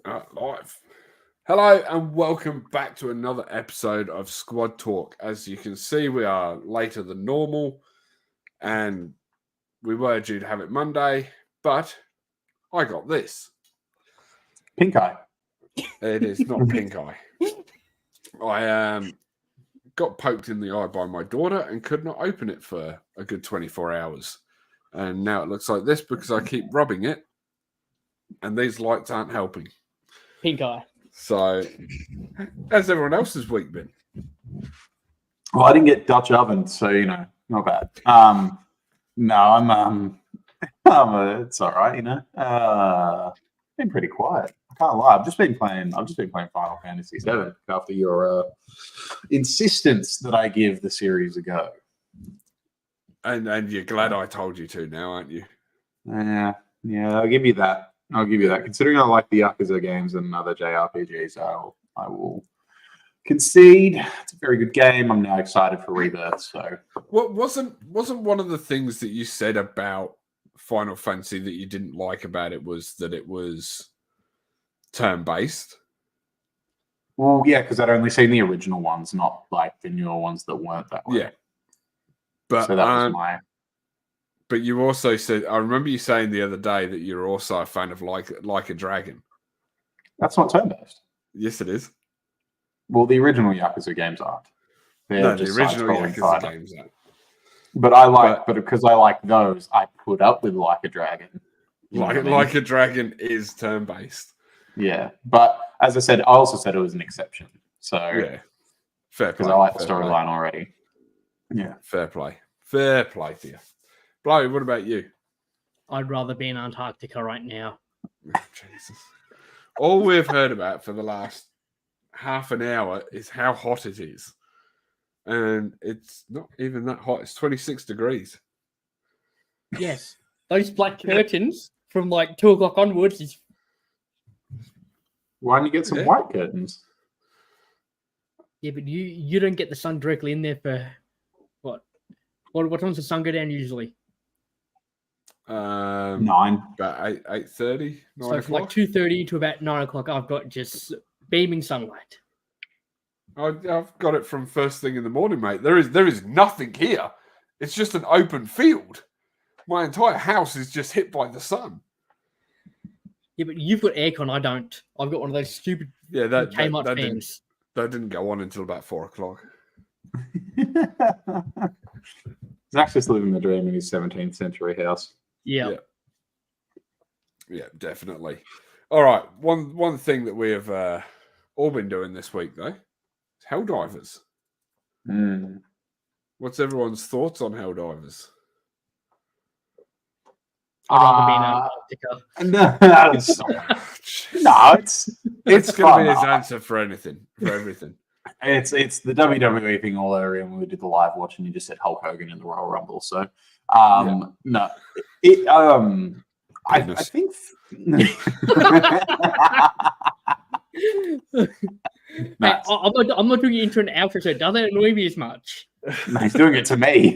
Live. Hello and welcome back to another episode of Squad Talk. As you can see, we are later than normal and we were due to have it Monday, but I got this. Pink eye. It is not pink eye. I got poked in the eye by my daughter and could not open it for a good 24 hours. And now it looks like this because I keep rubbing it and these lights aren't helping. Pink eye. So, how's everyone else's week been? Well, I didn't get Dutch oven, so not bad. No, it's all right. Been pretty quiet. I can't lie. I've just been playing Final Fantasy VII after your insistence that I give the series a go. And you're glad I told you to now, aren't you? Yeah, I'll give you that. Considering I like the Yakuza games and other JRPGs, I will concede. It's a very good game. I'm now excited for Rebirth. So, what wasn't one of the things that you said about Final Fantasy that you didn't like about it was that it was turn-based? Well, yeah, because I'd only seen the original ones, not like the newer ones that weren't that way. Yeah, but so that was my. But you also said, I remember you saying the other day that you're also a fan of like a Dragon. That's not turn-based. Yes, it is. Well, the original Yakuza games aren't. No, the original Yakuza games aren't. But because I like those, I put up with Like a Dragon. Like a Dragon is turn-based. Yeah, but as I said, I also said it was an exception. So yeah, fair play. Because I like the storyline already. Yeah, fair play to you. Blowy, what about you? I'd rather be in Antarctica right now. Jesus. All we've heard about for the last half an hour is how hot it is. And it's not even that hot. It's 26 degrees. Yes. Those black curtains from like 2 o'clock onwards is... Why don't you get some white curtains? Yeah, but you don't get the sun directly in there for what? What time's the sun go down usually? 9. About 8:30. So from like 2:30 to about 9 o'clock, I've got just beaming sunlight. I've got it from first thing in the morning, mate. There is nothing here. It's just an open field. My entire house is just hit by the sun. Yeah, but you've got aircon. I don't. I've got one of those stupid Kmart fans. That didn't go on until about 4 o'clock. Zach's just living the dream in his 17th century house. Yeah, definitely. All right, one thing that we have all been doing this week though is Helldivers. What's everyone's thoughts on Helldivers? I'd rather be in Antarctica. It's going to be his answer for anything, for everything. It's the WWE thing all over, and we did the live watch, and you just said Hulk Hogan in the Royal Rumble. So, no, I think. I'm not doing it into an outro, so it doesn't annoy me as much. No, he's doing it to me.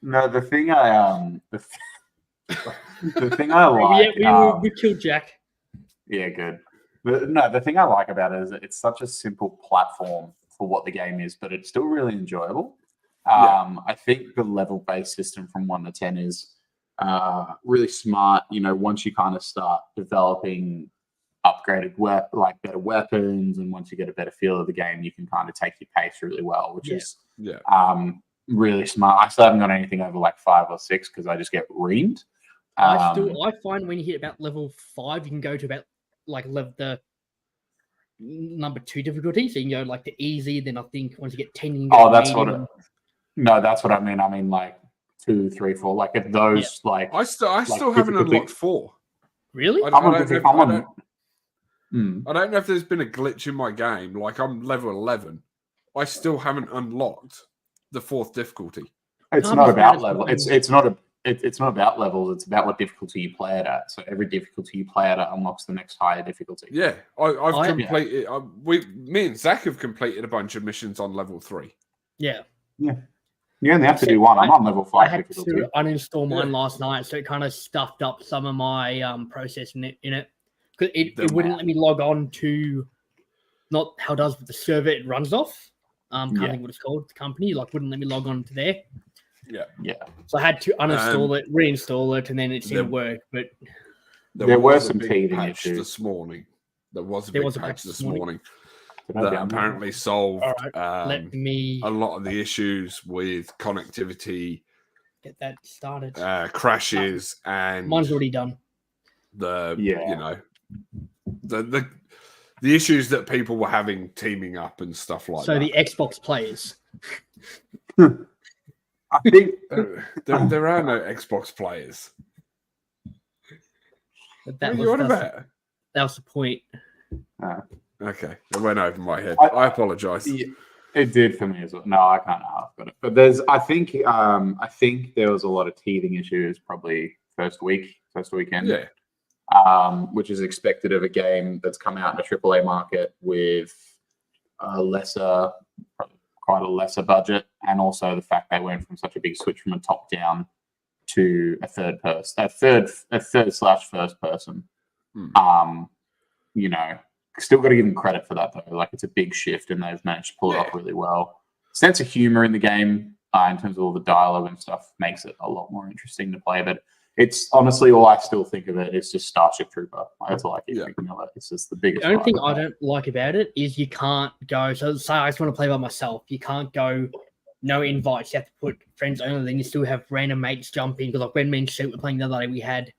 No, the thing I like. We killed Jack. Yeah, good. But no, the thing I like about it is that it's such a simple platform for what the game is, but it's still really enjoyable. I think the level-based system from 1 to 10 is really smart. Once you kind of start developing upgraded better weapons, and once you get a better feel of the game, you can kind of take your pace really well, which is really smart. I still haven't got anything over like 5 or 6 because I just get reamed. I find when you hit about level 5, you can go to about like the number 2 difficulty. So you can go like the easy, then I think once you get 10, you can go that's what I mean. I mean like 2, 3, 4. Like if those I still haven't unlocked 4. Really? I don't know if there's been a glitch in my game. Like I'm level 11. I still haven't unlocked the 4th difficulty. It's not about level. It's not about levels. It's about what difficulty you play it at. So every difficulty you play it at unlocks the next higher difficulty. Yeah, I've completed. Me and Zach have completed a bunch of missions on level 3. Yeah. You only have to do one. I'm on level 5 I had difficulty. to uninstall mine last night, so it kind of stuffed up some of my process in it. because it wouldn't let me log on to not how it does with the server it runs off. Can't think what it's called. The company wouldn't let me log on to there. Yeah. So I had to uninstall it, reinstall it, and then it seemed to work. But there were some big teething patch issues this morning. There was a big patch this morning that apparently solved let me a lot of the issues with connectivity, get that started. Crashes, and Mine's already done. The issues that people were having teaming up and stuff like that. So the Xbox players. I think there are no Xbox players. That was the point. Okay, it went over my head. I apologize. It did for me as well. No, I can't have got it. But I think there was a lot of teething issues probably first weekend. Yeah. Which is expected of a game that's come out in a AAA market with quite a lesser budget, and also the fact they went from such a big switch from a top down to a third / first person. Still got to give them credit for that though. It's a big shift, and they've managed to pull it off really well. Sense of humor in the game, in terms of all the dialogue and stuff, makes it a lot more interesting to play. But it's honestly, all I still think of it is just Starship Trooper. That's all I keep thinking of it. It's just the biggest. The only thing I don't like about it is you can't go. So say I just want to play by myself. You can't go. No invites. You have to put friends only. Then you still have random mates jump in, because when me and Shoot were playing the other day, we had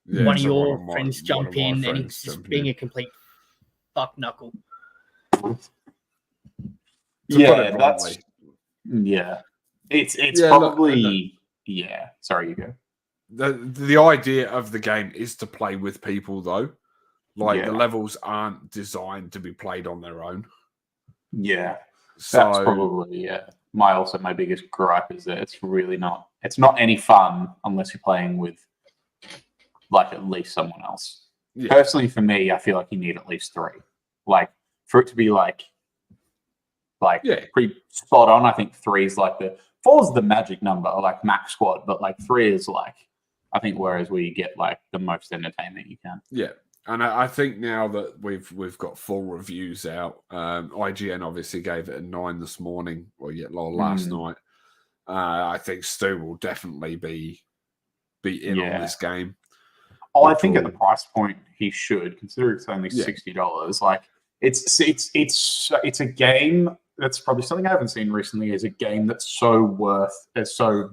one of your friends jump in, and it's just being a complete fuck knuckle. It's probably. Yeah, sorry, you go. The idea of the game is to play with people, though. The levels aren't designed to be played on their own. Yeah, that's probably my biggest gripe is that it's really not. It's not any fun unless you're playing with at least someone else. Yeah. Personally, for me, I feel like you need at least 3. For it to be pretty spot on. I think 3 is 4 is the magic number, max squad, but 3 is I think whereas we get the most entertainment you can. Yeah, and I think now that we've got full reviews out, IGN obviously gave it a 9 this morning, last night. I think Stu will definitely be in on this game. Oh, I think at the price point he should, considering it's only $60. It's a game. That's probably something I haven't seen recently. Is a game that's it's so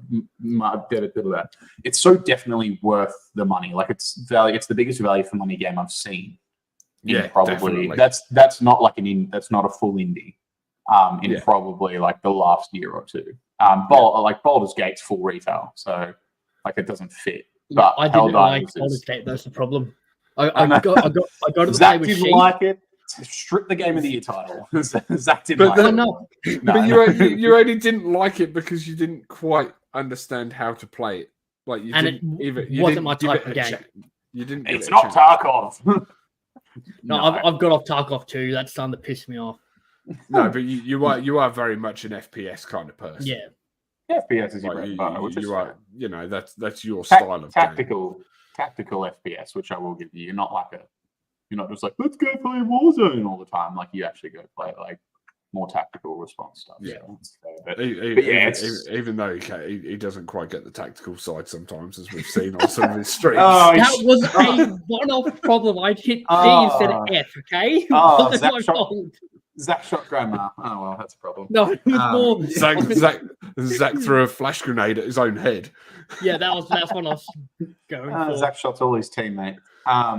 definitely worth the money. It's value. It's the biggest value for money game I've seen. Probably definitely. That's not that's not a full indie. In probably the last year or two. Baldur's Gate's full retail, so it doesn't fit. But I didn't like Baldur's Gate. That's the problem. I got to the Zach didn't like it. Strip the Game of the Year title. Zach didn't like it. No. But you only didn't like it because you didn't quite understand how to play it. It wasn't my type of game. You didn't. It's not Tarkov. No, I've got off Tarkov too. That's starting to piss me off. No, but you are very much an FPS kind of person. Yeah. FPS is your bread and butter, which you are. That's your style of tactical FPS, which I will give you. You're not you're not just let's go play Warzone all the time. You actually go play more tactical response stuff. Yeah. But even though he doesn't quite get the tactical side sometimes, as we've seen on some of his streams. That was a one-off problem. I hit D instead of F. Okay. Zach shot grandma. Oh well, that's a problem. No, it was more. Zach threw a flash grenade at his own head. Yeah, that's what I was going for. Zach shots all his teammates. But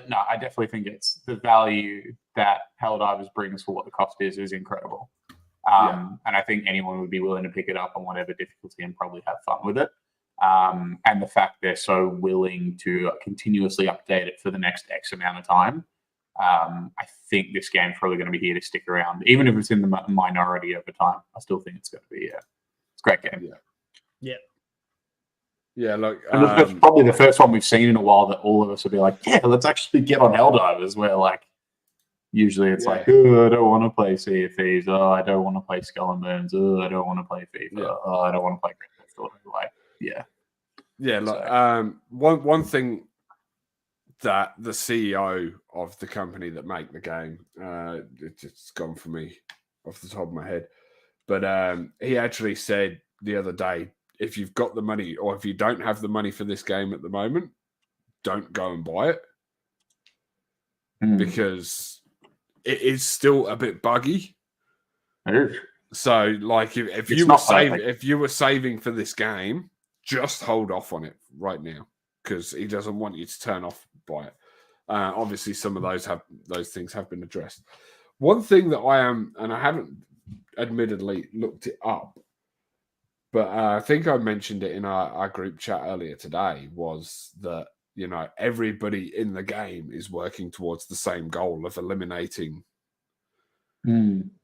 no, I definitely think it's the value that Helldivers brings for what the cost is incredible. And I think anyone would be willing to pick it up on whatever difficulty and probably have fun with it. And the fact they're so willing to continuously update it for the next X amount of time. I think this game's probably going to be here to stick around, even if it's in the minority over time. I still think it's going to be it's a great game. Look, and it's probably the first one we've seen in a while that all of us will be let's actually get on Helldivers. Where usually it's I don't want to play Sea of Thieves. Oh, I don't want to play Skull and Bones. Oh, I don't want to play FIFA. Oh, I don't want to play Grand Theft Auto. One thing that the CEO of the company that make the game, it's gone for me off the top of my head, but he actually said the other day, if you've got the money or if you don't have the money for this game at the moment, don't go and buy it because it is still a bit buggy. It is. So, like, if you were saving for this game, just hold off on it right now because he doesn't want you to turn off by it. Obviously, some of those things have been addressed. One thing that I haven't admittedly looked it up, but I think I mentioned it in our group chat earlier today, was that, you know, everybody in the game is working towards the same goal of eliminating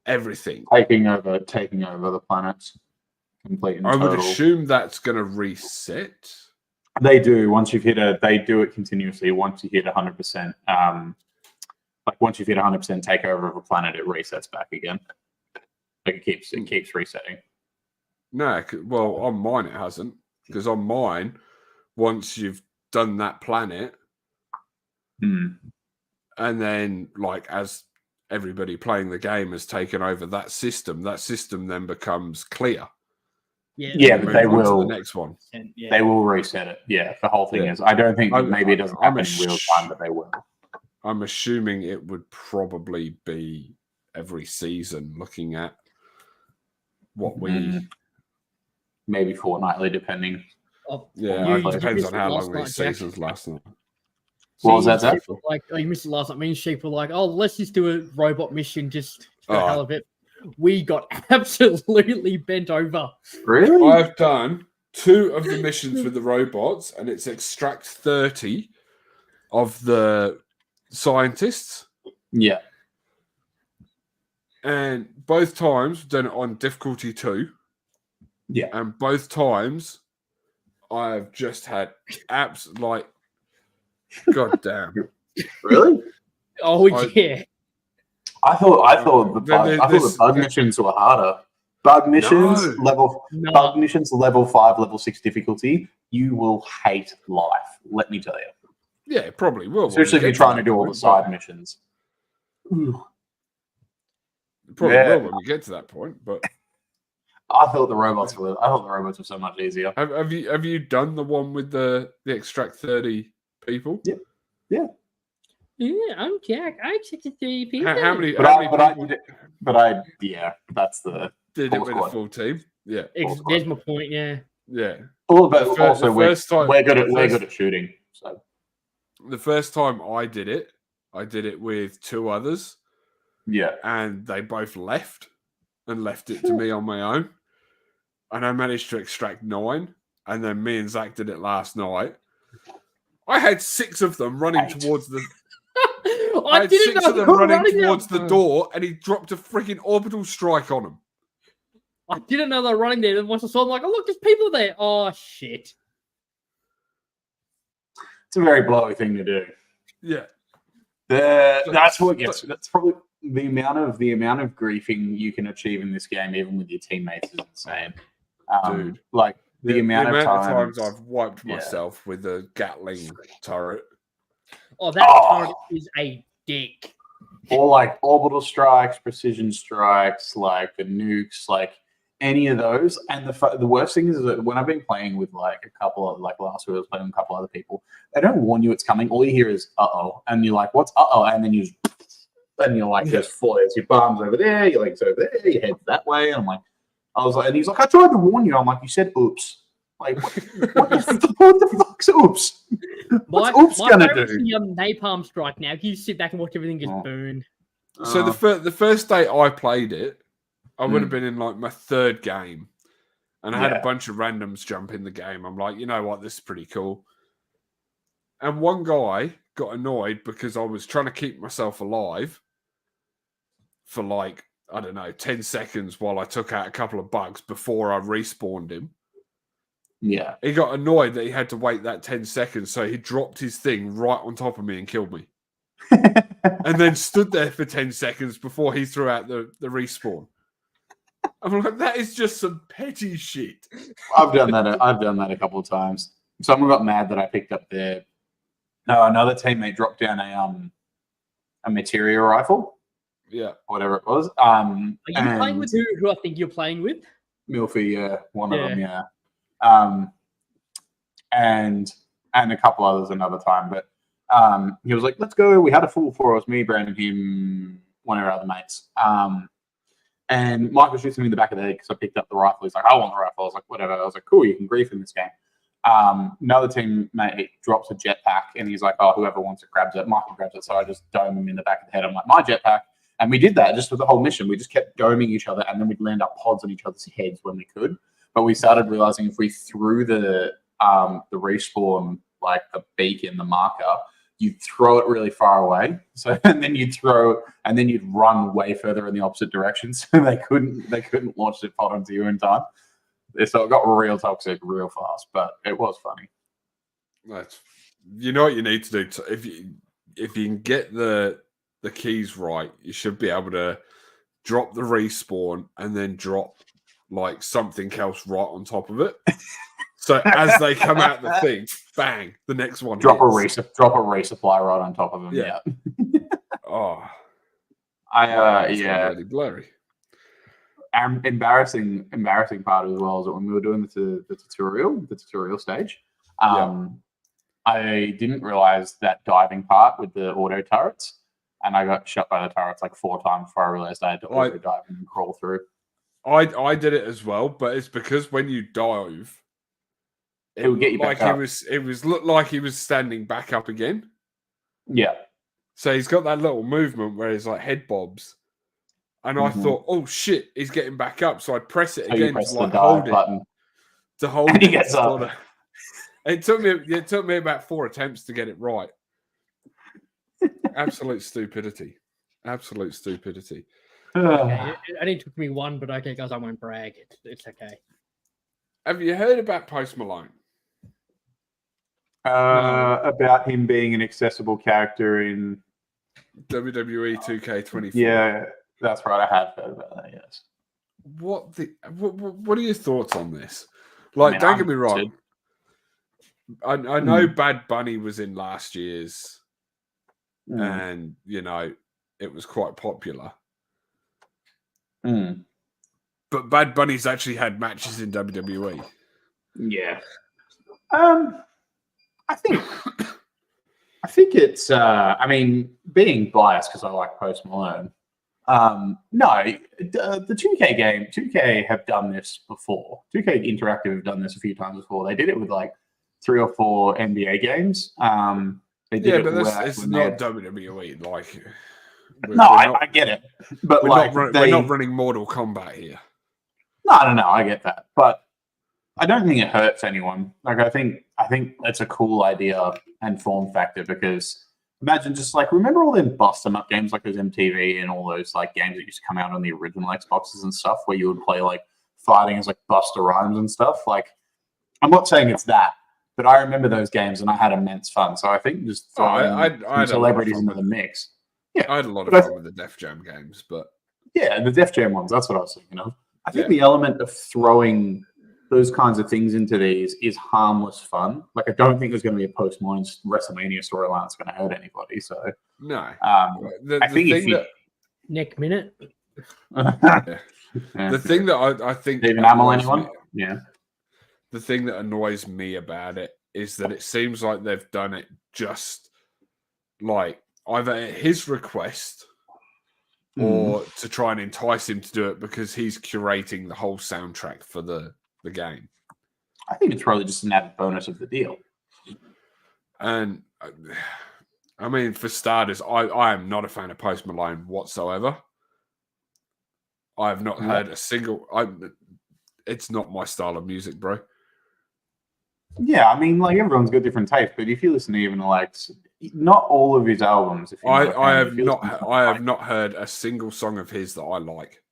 everything. Taking over the planets. Complete and total. I would assume that's going to reset. They do. Once you've they do it continuously. Once you hit 100%, once you've hit 100% takeover of a planet, it resets back again. Like it keeps resetting. No, well, on mine it hasn't, because on mine, once you've done that planet, and then like as everybody playing the game has taken over that system then becomes clear. Yeah, but they will. The next one. Yeah. They will reset it. Yeah, the whole thing is. I don't think maybe it doesn't happen in real time, but they will. I'm assuming it would probably be every season, looking at what we maybe fortnightly, depending. It depends on how long these seasons last. What was that? Like, you missed it last night. Me and Sheep were like, "Oh, let's just do a robot mission, just for the hell of it." We got absolutely bent over. Really? I've done 2 of the missions with the robots, and it's extract 30 of the scientists. Yeah. And both times done it on difficulty 2. Yeah. And both times I've just had God damn. Really? Oh yeah. I thought the bug missions were harder. Bug missions level 5, level 6 difficulty. You will hate life. Let me tell you. Yeah, it probably will. Especially if you're trying to do all the side missions. Probably will when we get to that point. But I thought the robots were so much easier. Have you done the one with the extract 30 people? Yeah. Yeah. Yeah, I'm Jack. I accepted 30 people. How many? That's the did it with a full team. Yeah, there's my point. Yeah. Yeah. Also, we're good at shooting. So the first time I did it with 2 others. Yeah, and they both left it to me on my own, and I managed to extract 9. And then me and Zach did it last night. I had 6 of them running towards the. I had 6 of them running towards the door, and he dropped a freaking orbital strike on them. I didn't know they were running there. And once I saw them, like, oh, look, there's people there. Oh, shit. It's a very blowy thing to do. Yeah. That's what gets. That's probably the amount of griefing you can achieve in this game, even with your teammates, is insane. Dude, like the amount of times I've wiped myself with a Gatling turret. Oh, that turret is a dick. Or like orbital strikes, precision strikes, like the nukes, like any of those. And the worst thing is that when I've been playing with like a couple of, like last week I was playing with a couple other people, they don't warn you it's coming. All you hear is uh-oh. And you're like, what's uh-oh? And then you're like, there's 4, there's your bombs over there, your legs over there, your head's that way. And and he's like, I tried to warn you. I'm like, you said oops. Like, what the fuck's oops? What's oops gonna do? Napalm strike now. You sit back and watch everything just burn. So the first day I played it, I would have been in like my 3rd game, and I had a bunch of randoms jump in the game. I'm like, you know what, this is pretty cool. And one guy got annoyed because I was trying to keep myself alive for like, I don't know, 10 seconds while I took out a couple of bugs before I respawned him. Yeah. He got annoyed that he had to wait that 10 seconds, so he dropped his thing right on top of me and killed me. And then stood there for 10 seconds before he threw out the respawn. I'm like, that is just some petty shit. I've done that a couple of times. Someone got mad that I picked up their No, another teammate dropped down a materia rifle, Yeah. whatever it was. Are you playing with who I think you're playing with? Milfy, yeah, one of them, yeah. And a couple others another time. But he was like, let's go. We had a full four. It was me, Brandon, him, one of our other mates. And Michael shoots me in the back of the head because I picked up the rifle. He's like, I want the rifle. I was like, whatever. I was like, cool, you can grief in this game. Another teammate drops a jetpack and he's like, oh, whoever wants it grabs it. Michael grabs it. So I just dome him in the back of the head. I'm like, my jetpack. And we did that just for the whole mission. We just kept doming each other and then we'd land up pods on each other's heads when we could. But we started realizing if we threw the respawn, like the beacon, the marker, you'd throw it really far away. So and then you'd run way further in the opposite direction. So they couldn't launch the pod onto you in time. So it got real toxic real fast, but it was funny. You know what you need to do if you can get the keys right, you should be able to drop the respawn and then drop like something else right on top of it. So as they come out the thing, bang, the next one drop hits. a resupply right on top of them. Yeah. Oh, yeah. Really blurry. Embarrassing part as well is that when we were doing the tutorial stage, I didn't realize that diving part with the auto turrets, and I got shot by the turrets like 4 times before I realized I had to auto dive and crawl through. I did it as well, but it's because when you dive, it would get you back up. It looked like he was standing back up again. Yeah. So he's got that little movement where he's like head bobs. And I thought, oh shit, he's getting back up. So I press it again to like hold it. To hold and he gets up. It took me about 4 attempts to get it right. Absolute stupidity. Absolute stupidity. Okay, it only took me 1, but okay, guys, I won't brag. It's okay. Have you heard about Post Malone? About him being an accessible character in WWE 2K24. Yeah, that's right. I have heard about that. Yes. What are your thoughts on this? Like, don't get me wrong. I know Bad Bunny was in last year's, and you know it was quite popular. But Bad Bunny's actually had matches in WWE. Yeah. I think it's. I mean, being biased because I like Post Malone. No, the 2K game, 2K have done this before. 2K Interactive have done this a few times before. They did it with like 3 or 4 NBA games. They did but it's not WWE. Like, I get it, but we're not running Mortal Kombat here. No, I get that, but I don't think it hurts anyone. Like, I think it's a cool idea and form factor because. Imagine just like, remember all them bust 'em up games like those MTV and all those like games that used to come out on the original Xboxes and stuff where you would play like fighting as like Busta Rhymes and stuff. Like, I'm not saying it's that, but I remember those games and I had immense fun. So I think just throwing celebrities into the mix. Yeah, I had a lot of fun with the Def Jam games, but yeah, the Def Jam ones. That's what I was thinking of. I think the element of throwing those kinds of things into these is harmless fun. Like, I don't think there's going to be a Post Malone WrestleMania storyline that's going to hurt anybody. So no, I think if you Nick Minute. The thing that I think even Amel anyone, the thing that annoys me about it is that it seems like they've done it just like either at his request or to try and entice him to do it because he's curating the whole soundtrack for the game. I think it's probably just an added bonus of the deal. And I mean, for starters, I am not a fan of Post Malone whatsoever. I have not heard a single. It's not my style of music, bro. Yeah, I mean, like, everyone's got different tastes, but if you listen to even like not all of his albums, I have not heard a single song of his that I like.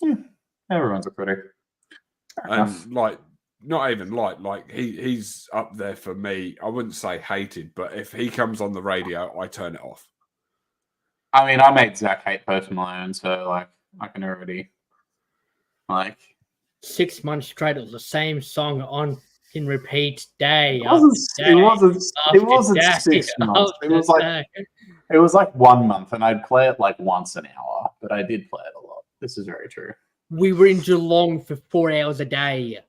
Yeah, everyone's a critic. And like, not even like he's up there for me. I wouldn't say hated, but if he comes on the radio, I turn it off. I mean, I made Zach hate Post Malone, so like I can already like 6 months straight. It was the same song on Can repeat day It wasn't. after It day wasn't. after It wasn't day 6 months. It after was like day. it was like 1 month, and I'd play it like once an hour. But I did play it a lot. This is very true. We were in Geelong for 4 hours a day.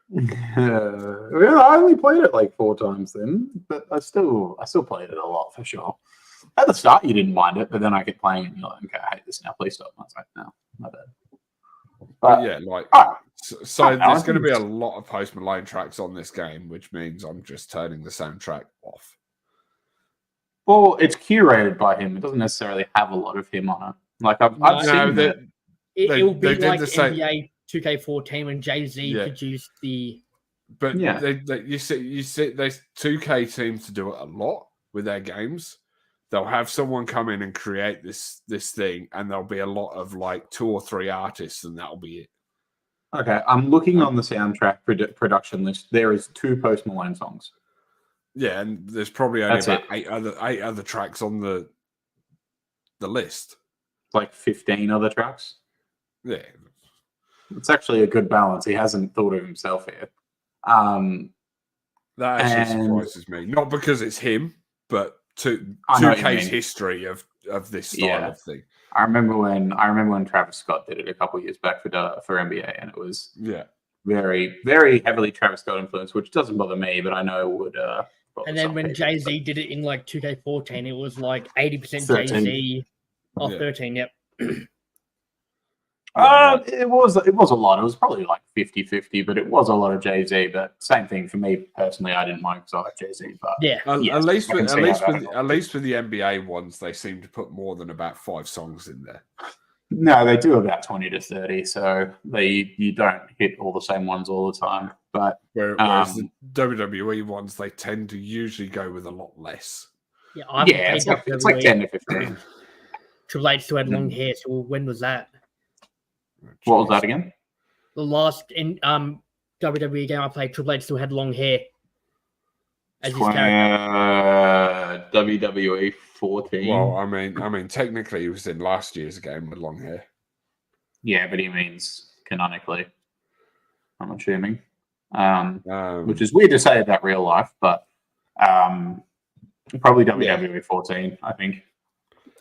Well, I only played it like 4 times then, but I still played it a lot for sure. At the start, you didn't mind it, but then I kept playing it, and you're like, okay, I hate this now. Please stop. I was like, no, my bad. But yeah, like alright. so there's going to be a lot of Post Malone tracks on this game, which means I'm just turning the soundtrack off. Well, it's curated by him. It doesn't necessarily have a lot of him on it. Like I've seen that. It'll be they did like the same- NBA 2K14 when Jay-Z produced the. But Yeah. you see, there's 2K teams to do it a lot with their games. They'll have someone come in and create this thing, and there'll be a lot of like 2 or 3 artists, and that'll be it. Okay, I'm looking on the soundtrack production list. There is 2 Post Malone songs. Yeah, and there's probably only That's about eight other tracks on the list. Like 15 other tracks. Yeah, It's actually a good balance. He hasn't thought of himself here. that actually And- surprises me. Not because it's him, but I know what you 2K's mean. history of this style of thing. I remember when Travis Scott did it a couple of years back for NBA, and it was very, very heavily Travis Scott influenced, which doesn't bother me, but I know it would. Bother And then some when people. Jay-Z did it in like 2K14, it was like 80% 13. Jay-Z. Oh, Yeah. 13, yep. It was a lot. It was probably like 50-50, but it was a lot of Jay-Z. But same thing for me personally. I didn't mind because I like Jay-Z. But Yeah. yes, at least I can see how that at least for the NBA ones, they seem to put more than about 5 songs in there. no, they do about 20 to 30, so you don't hit all the same ones all the time. But Whereas the WWE ones, they tend to usually go with a lot less. Yeah, I haven't yeah, it's played like WWE. 10 to 15. Triple H still had long hair, so when was that? What was that again? The last in WWE game I played, Triple H still had long hair. As his character. WWE 14. Well, I mean, technically, he was in last year's game with long hair. Yeah, but he means canonically, I'm assuming. Which is weird to say about real life, but probably WWE 14, I think.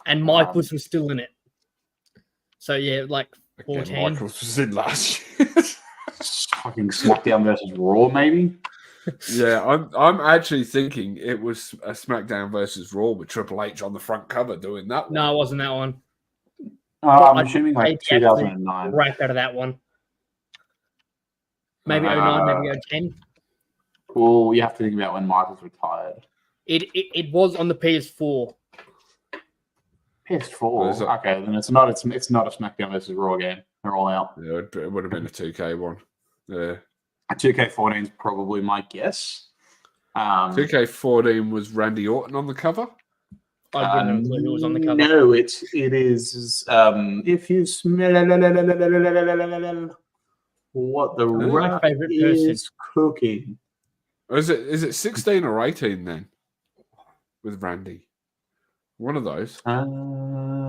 And Michaels was still in it. So yeah, like 14. Again, Michaels was in last year. Fucking SmackDown versus Raw, maybe. Yeah, I'm actually thinking it was a SmackDown versus Raw with Triple H on the front cover doing that one. No, it wasn't that one. I'm I'd assuming like say the absolute 2009. Right out of that one. Maybe 09, maybe 10. Well, you have to think about when Michaels retired. It was on the PS4. PS4. Is it? Okay, then it's not a SmackDown versus Raw game. They're all out. Yeah, it would have been a 2K one. Yeah, 2K14 is probably my guess. 2K14 was Randy Orton on the cover. I wouldn't have a clue who was on the cover. No, it is. If you smell what the My rat favourite is cooking. Or is it 16 or 18 then? With Randy, one of those.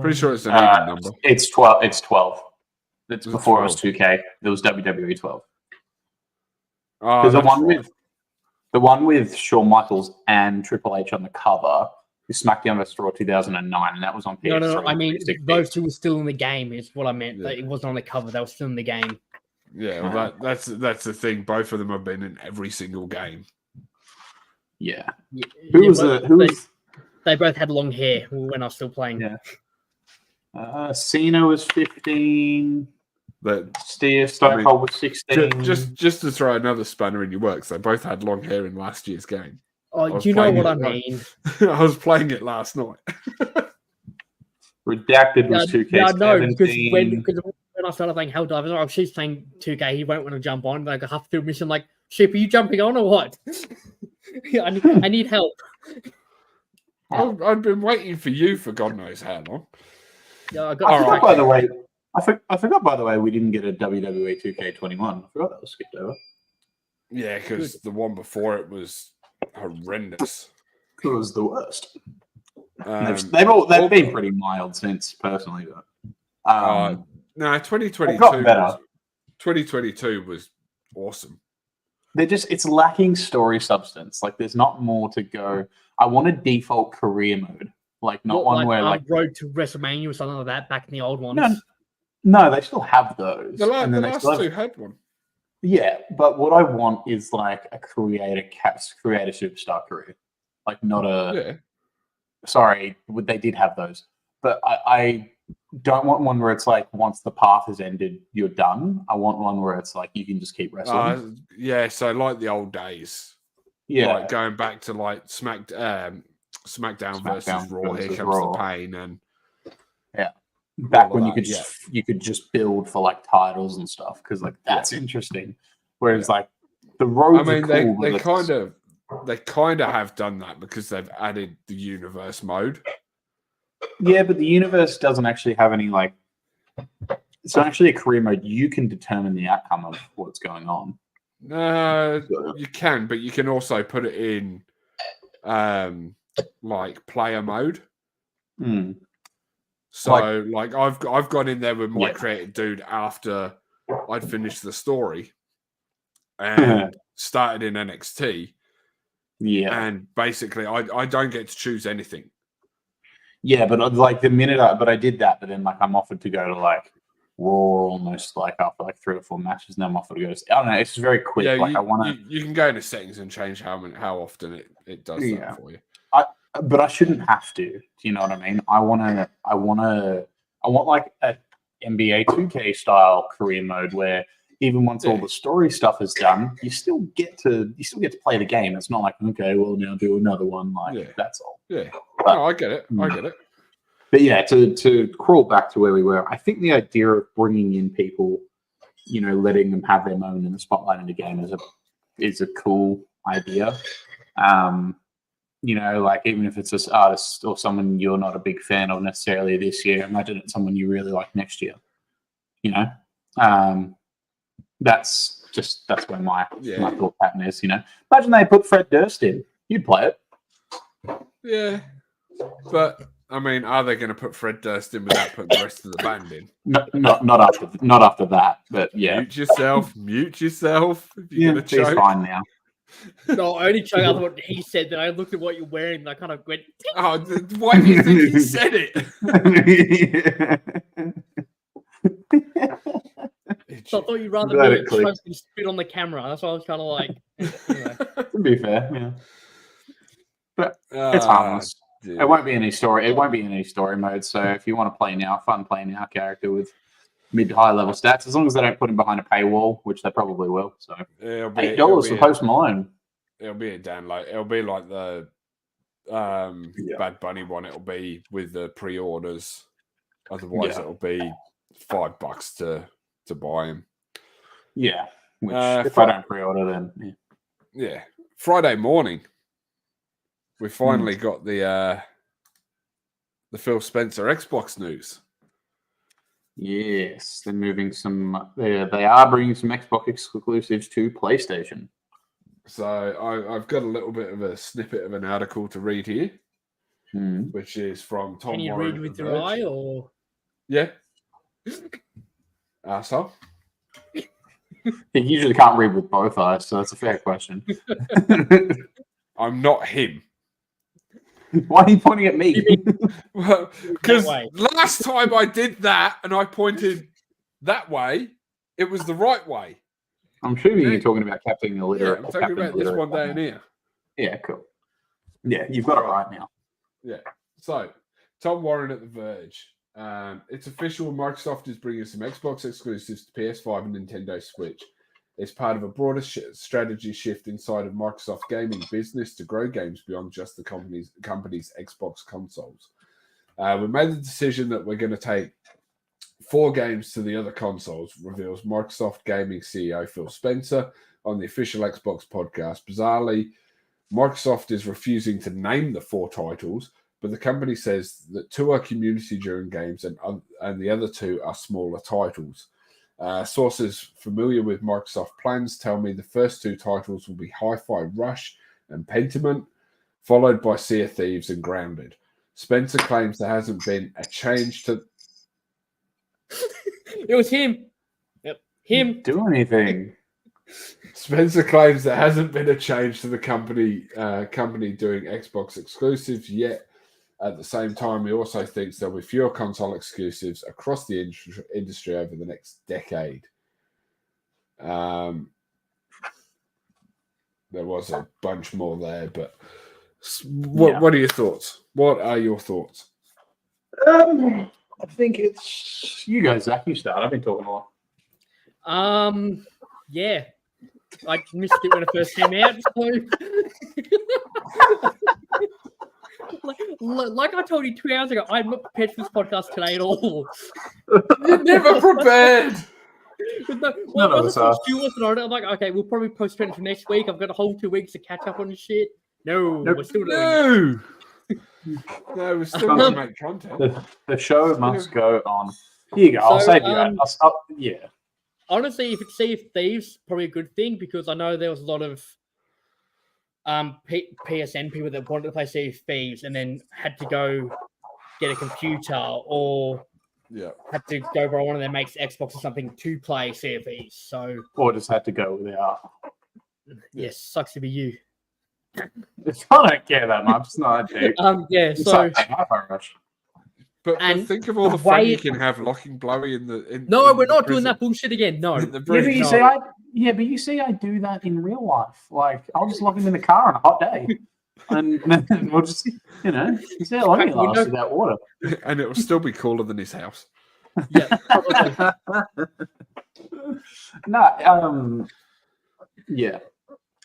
Pretty sure it's an even number. It's 12. It's 12. It's Was it before 12? it was 2K. There was WWE 12. Oh, Because that's the one with Shawn Michaels and Triple H on the cover is SmackDown vs. Raw 2009, and that was on PS3. No. I mean, 360. those two were still in the game, is what I meant. Yeah. Like, it wasn't on the cover, they were still in the game. Yeah, well, that's the thing. Both of them have been in every single game. Yeah. Who was they both had long hair when I was still playing. Yeah. Cena was 15. But Stone Cold was 16. just to throw another spanner in your works, they both had long hair in last year's game. Oh, do you know what I mean? I was playing it last night. Redacted was 2K17. Yeah, no, because when I started playing Helldivers, oh, she's playing 2K, he won't want to jump on. Like, I have to do a mission like, Sheep, are you jumping on or what? I need help. I've been waiting for you for God knows how long. Yeah, I forgot, by the way. I forgot, by the way, we didn't get a WWE 2K21. I forgot that was skipped over. Yeah, because the one before it was horrendous. It was the worst. Um, They've been pretty mild since, personally. But, no, 2022. They've gotten better. 2022 was awesome. it's lacking story substance. Like there's not more to go. I want a default career mode, like not one like, where like Road to WrestleMania or something like that back in the old ones. No, they still have those. The and then last they still two have, had one. yeah, but what I want is like a creator superstar career, like not a. Yeah. Sorry, they did have those, but I don't want one where it's like once the path has ended, you're done. I want one where it's like you can just keep wrestling. Yeah, so like the old days. Yeah, like going back to like SmackDown versus Raw. Here comes Raw. the pain, and back when you could just build for like titles and stuff because like that's interesting. Whereas like the roads, I mean, are cool, they kind of have done that because they've added the universe mode. Yeah, but the universe doesn't actually have any like. It's not actually a career mode. You can determine the outcome of what's going on. You can, but you can also put it in like player mode. So like I've gone in there with my created dude after I'd finished the story and started in NXT. Yeah. And basically I don't get to choose anything. Yeah, but like the minute I did that, but then like I'm offered to go to like Raw almost like after like 3 or 4 matches, and then I'm offered to go to, I don't know, it's very quick. Yeah, like I want to. You can go into settings and change how often it does that for you. But I shouldn't have to. Do you know what I mean? I want like a NBA 2K style career mode where even once all the story stuff is done, you still get to play the game. It's not like, okay, well now do another one. Like that's all. Yeah. But, no, I get it. I get it. But yeah, to crawl back to where we were, I think the idea of bringing in people, you know, letting them have their moment in the spotlight in the game is a cool idea. You know, like even if it's an artist or someone you're not a big fan of necessarily this year, imagine it's someone you really like next year. You know, that's where my thought pattern is. You know, imagine they put Fred Durst in, you'd play it. Yeah, but I mean, are they going to put Fred Durst in without putting the rest of the band in? Not after that. But yeah, mute yourself. Yeah, he's fine now. No, I only checked out what he said. Then I looked at what you're wearing, and I kind of went. Oh, why do you think he said it? So I thought you'd rather me than spit on the camera. That's why I was kind of like. Anyway. To be fair, yeah. But it's harmless. Dude. It won't be any story. It won't be in any story mode. So if you want to play now, fun playing our character with mid to high level stats, as long as they don't put him behind a paywall, which they probably will. So $8 for Post Malone. It'll be a download. It'll be like the Bad Bunny one. It'll be with the pre-orders. Otherwise, it'll be $5 to buy him. Yeah. Which if I don't pre-order, then yeah. Friday morning, we finally got the Phil Spencer Xbox news. Yes, they're moving some. They are bringing some Xbox exclusives to PlayStation. So I've got a little bit of a snippet of an article to read here, which is from Tom. Can you Warren read with your eye or? Yeah. Arsehole. He usually can't read with both eyes, so that's a fair question. I'm not him. Why are you pointing at me? Well, because last time I did that and I pointed that way, it was the right way. I'm assuming you're talking about Captain Illiterate. Yeah, I'm talking about this one down here. Yeah, cool. Yeah, you've got it right now. Yeah. So, Tom Warren at The Verge. It's official. Microsoft is bringing some Xbox exclusives to PS5 and Nintendo Switch. It's part of a broader strategy shift inside of Microsoft gaming business to grow games beyond just the company's Xbox consoles. We made the decision that we're going to take 4 games to the other consoles, reveals Microsoft Gaming CEO Phil Spencer on the official Xbox podcast. Bizarrely, Microsoft is refusing to name the 4 titles, but the company says that 2 are community-driven games and the other 2 are smaller titles. Sources familiar with Microsoft plans tell me the first 2 titles will be Hi-Fi Rush and Pentiment, followed by Sea of Thieves and Grounded. Spencer claims there hasn't been a change to... It was him. Yep, him. Do anything. Spencer claims there hasn't been a change to the company doing Xbox exclusives yet. At the same time, he also thinks there'll be fewer console exclusives across the industry over the next decade. There was a bunch more there, but what are your thoughts? What are your thoughts? I think it's you guys, Zach. You start. I've been talking a lot. Yeah, I missed it when it first came out. So, like I told you 2 hours ago, I'm not prepared for this podcast today at all. You're never prepared. None of us are. Stu wasn't on it. I'm like, okay, we'll probably postpone it for next week. I've got a whole 2 weeks to catch up on this shit. No, Nope. we're still doing it. No, we're still going to make content. The show must go on. Here you go. I'll save you that. Yeah. Honestly, if it's Sea of Thieves, probably a good thing because I know there was a lot of PSN people that wanted to play Sea of Thieves and then had to go get a computer or had to go borrow one of their mates' Xbox or something to play Sea of Thieves. So, or just had to go without. Yes, sucks to be you. I don't care that much. It's not a dick. Yeah. So. But think of all the fun you can have locking Blowy in the. No, we're not doing that bullshit again. No. But you see, I do that in real life. Like, I'll just lock him in the car on a hot day, and we'll just, see how long he lasts without water. And it will still be cooler than his house. Yeah. Yeah,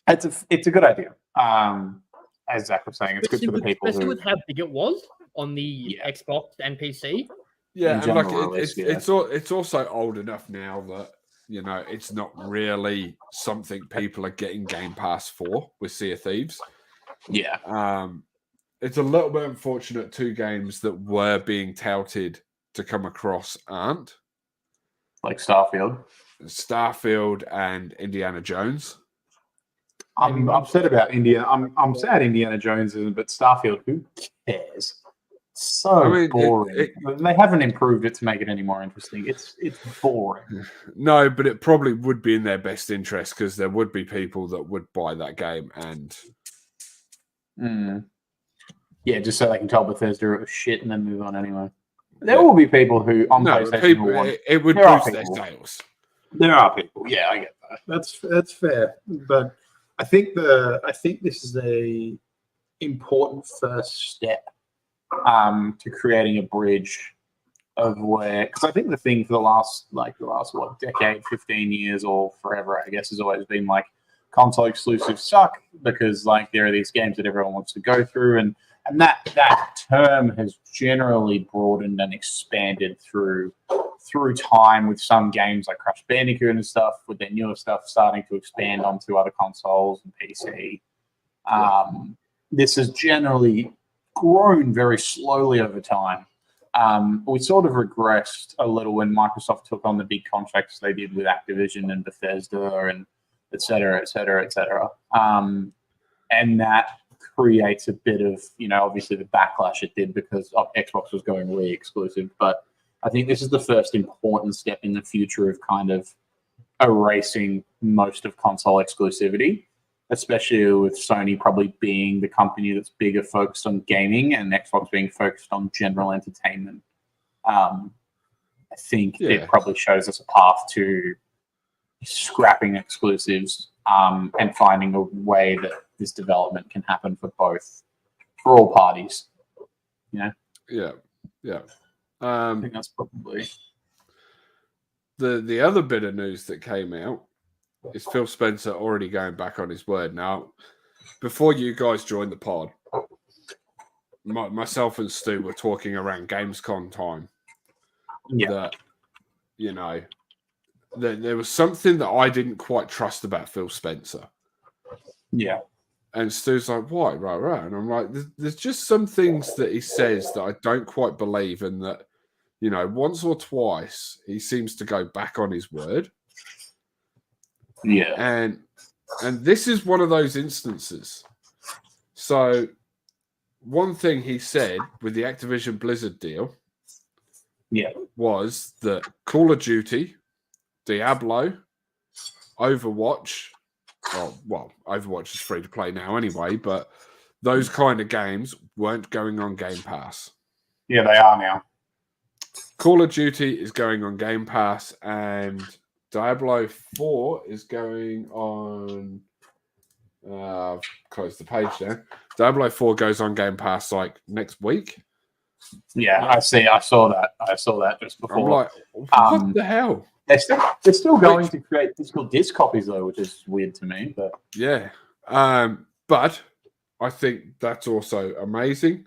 it's a good idea. As Zach was saying, it's good for the people. Especially with how big it was on the Xbox and PC. Yeah, and like it's also old enough now that it's not really something people are getting Game Pass for with Sea of Thieves. Yeah. It's a little bit unfortunate 2 games that were being touted to come across aren't. Like Starfield and Indiana Jones. I'm upset about India. I'm sad Indiana Jones isn't, but Starfield, who cares? So boring. They haven't improved it to make it any more interesting. It's boring. No, but it probably would be in their best interest because there would be people that would buy that game and. Yeah, just so they can tell Bethesda it was shit and then move on anyway. There will be people who on PlayStation will want. It would boost their sales. There are people. Yeah, I get that. That's fair, but I think this is a important first step to creating a bridge of where, because I think the thing for the last decade, 15 years or forever, I guess, has always been like console exclusives suck because there are these games that everyone wants to go through, and that term has generally broadened and expanded through time with some games like Crash Bandicoot and stuff, with their newer stuff starting to expand onto other consoles and PC. This has generally grown very slowly over time. We sort of regressed a little when Microsoft took on the big contracts they did with Activision and Bethesda and et cetera, et cetera, et cetera. And that creates a bit of, obviously the backlash it did because Xbox was going really exclusive. But I think this is the first important step in the future of kind of erasing most of console exclusivity, especially with Sony probably being the company that's bigger focused on gaming and Xbox being focused on general entertainment. I think it probably shows us a path to scrapping exclusives and finding a way that this development can happen for all parties. Yeah. I think that's probably the other bit of news that came out is Phil Spencer already going back on his word. Now, before you guys joined the pod, myself and Stu were talking around Gamescom time. That there was something that I didn't quite trust about Phil Spencer. Yeah. And Stu's like, why? Right. And I'm like, there's just some things that he says that I don't quite believe, and that, once or twice he seems to go back on his word. Yeah. And this is one of those instances. So one thing he said with the Activision Blizzard deal was that Call of Duty, Diablo, Overwatch. Well, Overwatch is free to play now anyway, but those kind of games weren't going on Game Pass. Yeah, they are now. Call of Duty is going on Game Pass, and Diablo 4 is going on. Close the page there. Diablo 4 goes on Game Pass like next week. Yeah, I see. I saw that just before. I'm like, what the hell? They're still going to create physical disc copies though, which is weird to me. But yeah, but I think that's also amazing.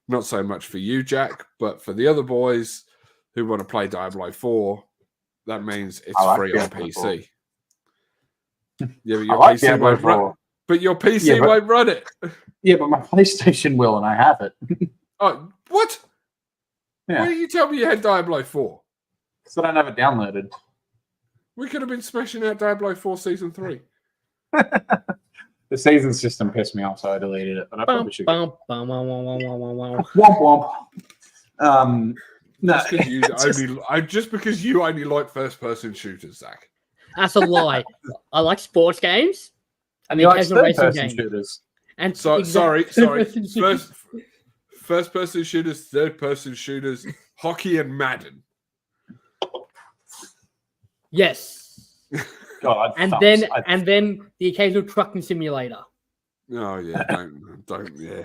Not so much for you, Jack, but for the other boys who want to play Diablo 4, that means it's free on PC. Yeah, but your PC won't run. But your PC won't run it. Yeah, but my PlayStation will, and I have it. Oh, what? Yeah. Why did you tell me you had Diablo 4? Because I don't have it downloaded. We could have been smashing out Diablo 4 Season 3. The season system pissed me off, so I deleted it. But I probably should. Womp womp. No, just because you only like first-person shooters, Zach. That's a lie. I like sports games. I mean, like casual racing third-person games. shooters. And Sorry. First-person shooters, third-person shooters, hockey, and Madden. Yes. God, and then the occasional trucking simulator. Oh yeah, don't yeah.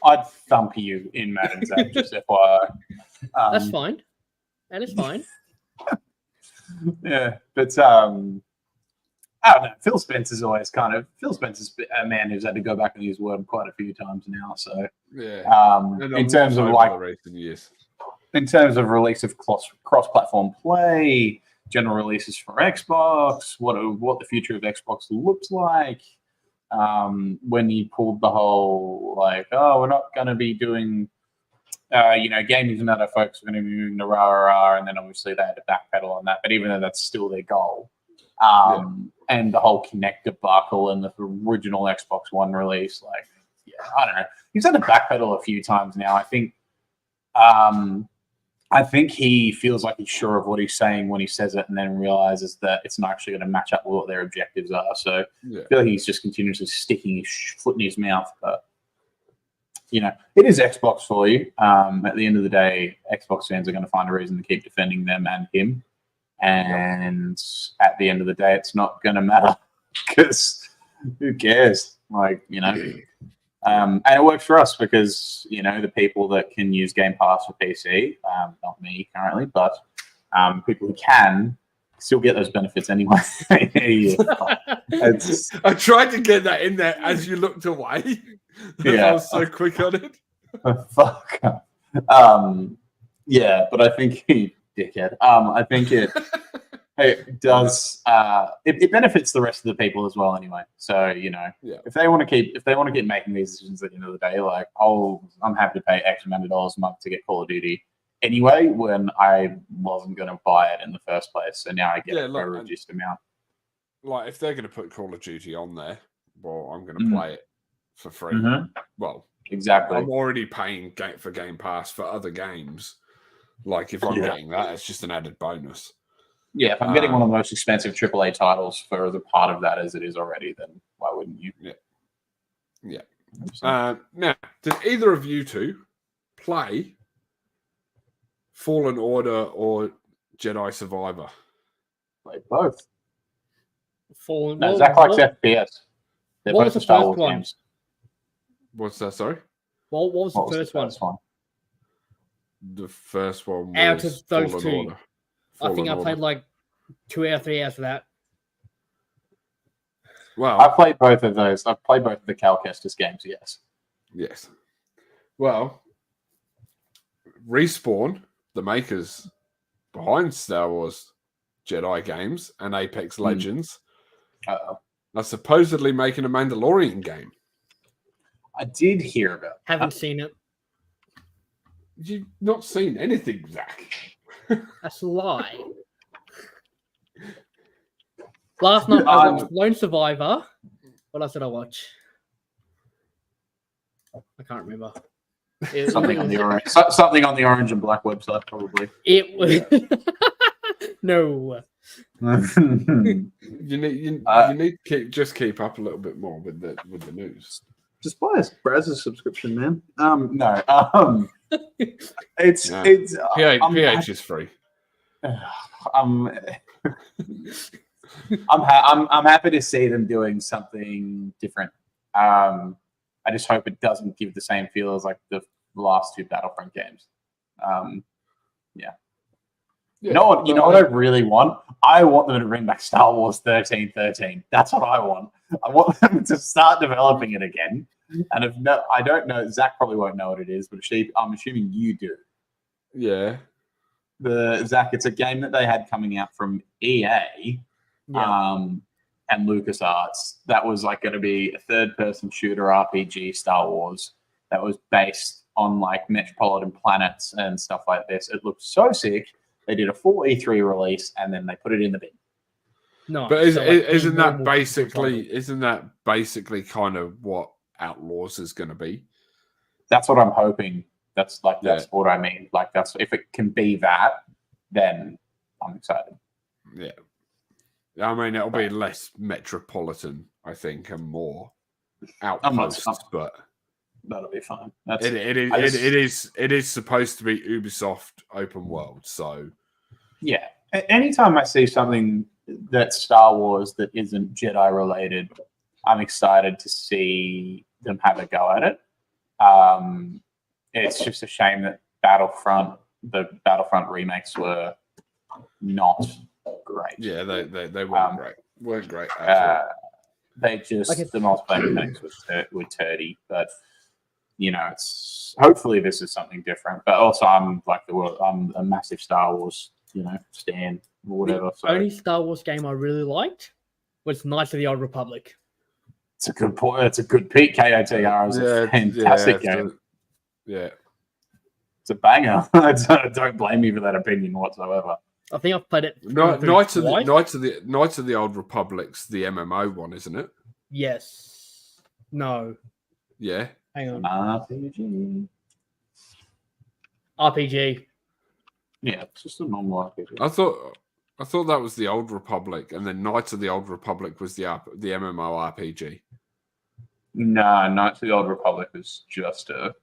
I'd thump you in Madden, Zach, just FYI. That's fine. That is fine. Yeah, but I don't know. Phil Spencer's a man who's had to go back and use Word quite a few times now. So yeah, in terms of like recent years, in terms of release of cross-platform play, general releases for Xbox, what the future of Xbox looks like. When you pulled the whole like, oh, we're not going to be doing, gaming is not our focus. We're going to be moving to rah, and then obviously they had to backpedal on that. But even though that's still their goal, and the whole Kinect debacle and the original Xbox One release, like, yeah, I don't know. He's had to backpedal a few times now. I think he feels like he's sure of what he's saying when he says it, and then realizes that it's not actually going to match up with what their objectives are. So I feel like he's just continuously sticking his foot in his mouth. But it is Xbox for you. At the end of the day, Xbox fans are going to find a reason to keep defending them and him. And at the end of the day, it's not going to matter because who cares? And it works for us because, the people that can use Game Pass for PC, not me currently, but people who can still get those benefits anyway. I tried to get that in there as you looked away. I was so quick on it. Fuck. Yeah, but I think dickhead. I think it does. It benefits the rest of the people as well, anyway. So if they want to keep making these decisions at the end of the day, like, I'm happy to pay X amount of dollars a month to get Call of Duty anyway, when I wasn't going to buy it in the first place. So now I get it for a reduced amount. Like, if they're going to put Call of Duty on there, well, I'm going to play it for free. Well, exactly. I'm already paying for Game Pass for other games. Like, if I'm getting that, it's just an added bonus. Yeah, if I'm getting one of the most expensive AAA titles for the part of that as it is already, then why wouldn't you? Yeah. Now, did either of you two play Fallen Order or Jedi Survivor? Played both. Fallen. No, Zach likes FPS. They're both the Star Wars games. What's that? Sorry. What was the first one? The first one was out of those Fallen two. Order. I think I played like 2 or 3 hours of that. Well, I played both of those. I've played both of the Cal Kestis games, yes. Yes. Well, Respawn, the makers behind Star Wars Jedi games and Apex Legends, are supposedly making a Mandalorian game. I did hear about that. Haven't seen it. You've not seen anything, Zach. That's a lie. Last night I watched Lone Survivor. What else did I watch? I can't remember. Something on the orange and black website, probably. It was No. You need to keep up a little bit more with the news. Just buy a browser subscription, man. It's PH is free. I'm happy to see them doing something different. I just hope it doesn't give the same feel as like the last two Battlefront games. You know what I really want? I want them to bring back Star Wars 1313. That's what I want. I want them to start developing it again. And I don't know, Zach probably won't know what it is, but I'm assuming you do. Yeah. Zach, it's a game that they had coming out from EA and LucasArts. That was like going to be a third-person shooter RPG Star Wars that was based on like metropolitan planets and stuff like this. It looked so sick. They did a full E3 release and then they put it in the bin. No, but isn't that basically kind of what Outlaws is going to be? That's what I'm hoping. That's what I mean. Like if it can be that, then I'm excited. Yeah, I mean it'll be less metropolitan, I think, and more outposts, but that'll be fine. It is supposed to be Ubisoft open world, so yeah. Anytime I see something that's Star Wars that isn't Jedi related, I'm excited to see them have a go at it. It's just a shame that the Battlefront remakes were not great. Yeah, they weren't great. Weren't great. They just the multiplayer mechanics were turdy, but it's hopefully this is something different. But also, I'm a massive Star Wars, stan or whatever. The only Star Wars game I really liked was Knights of the Old Republic. It's a good point. It's a good pick. KOTR is a fantastic game. Yeah, it's a banger. Don't blame me for that opinion whatsoever. I think I've played it. Knights of the Old Republic's the MMO one, isn't it? Yes. No. Yeah. Hang on. RPG. Yeah, it's just a normal RPG. I thought that was the Old Republic, and then Knights of the Old Republic was the MMO RPG. No, Knights of the Old Republic was just it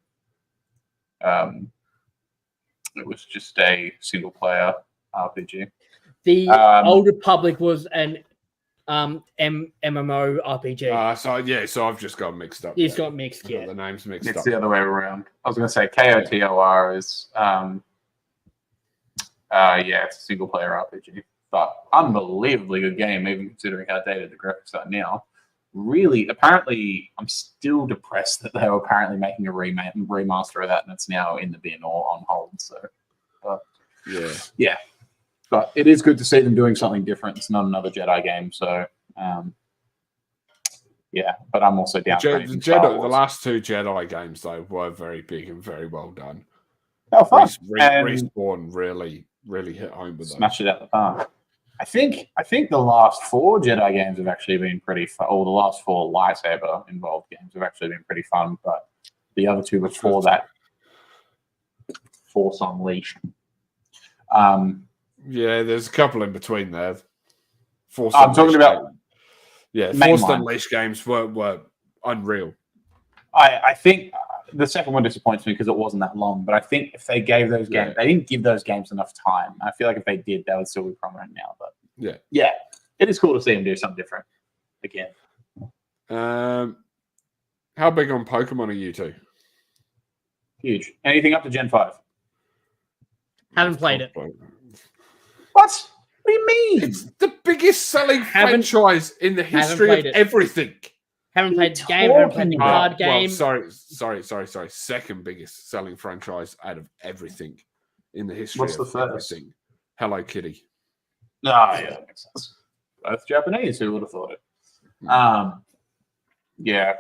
was just a single player RPG. The Old Republic was an MMO RPG. So I've just got mixed up. It's got mixed, got the names mixed up. It's the other way around. I was going to say KOTOR is it's a single player RPG, but unbelievably good game, even considering how dated the graphics are now. Really, apparently, I'm still depressed that they were apparently making a remaster of that, and it's now in the bin or on hold. So, yeah. But it is good to see them doing something different. It's not another Jedi game, so But I'm also down. The last two Jedi games though were very big and very well done. Oh, fun! Respawn really hit home with them. Smash it out the park. I think the last four Jedi games have actually been pretty fun. Or the last four lightsaber involved games have actually been pretty fun. But the other two before that, Force Unleashed. Yeah, there's a couple in between there. I'm talking about Force Unleashed games were unreal. I think the second one disappoints me because it wasn't that long. But I think if they gave those games, they didn't give those games enough time. I feel like if they did, they would still be prominent now. But yeah, it is cool to see them do something different again. How big on Pokemon are you two? Huge. Anything up to Gen 5? Haven't played it. What? What do you mean? It's the biggest selling franchise in the history of everything. Haven't played the game, haven't played the card game. Well, sorry. Second biggest selling franchise out of everything in the history of everything. Hello Kitty. Yeah, that makes sense. Both Japanese, who would have thought it? Yeah.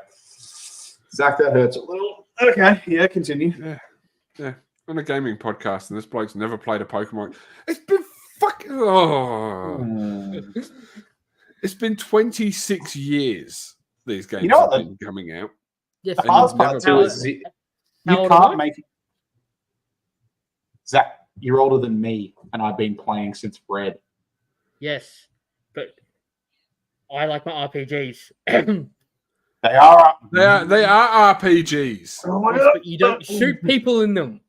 Zach, that hurts a little. Okay, yeah, continue. Yeah. On a gaming podcast, and this bloke's never played a Pokemon. It's been fucking. It's been 26 years. These games have been coming out. Yes, the hardest part too is you can't make it. Zach, you're older than me, and I've been playing since Red. Yes, but I like my RPGs. They are. They are RPGs. Yes, but you don't shoot people in them.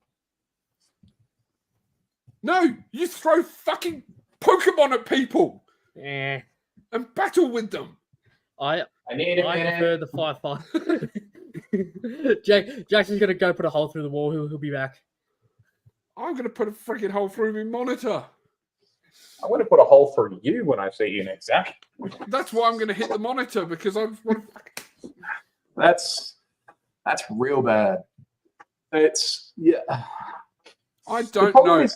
No, you throw fucking Pokemon at people Yeah, and battle with them. I need a prefer the firefight. Jackson's gonna go put a hole through the wall. He'll be back. I'm going to put a freaking hole through my monitor. I'm going to put a hole through you when I see you next, Zach. That's why I'm going to hit the monitor because I want to. That's real bad. It's I don't know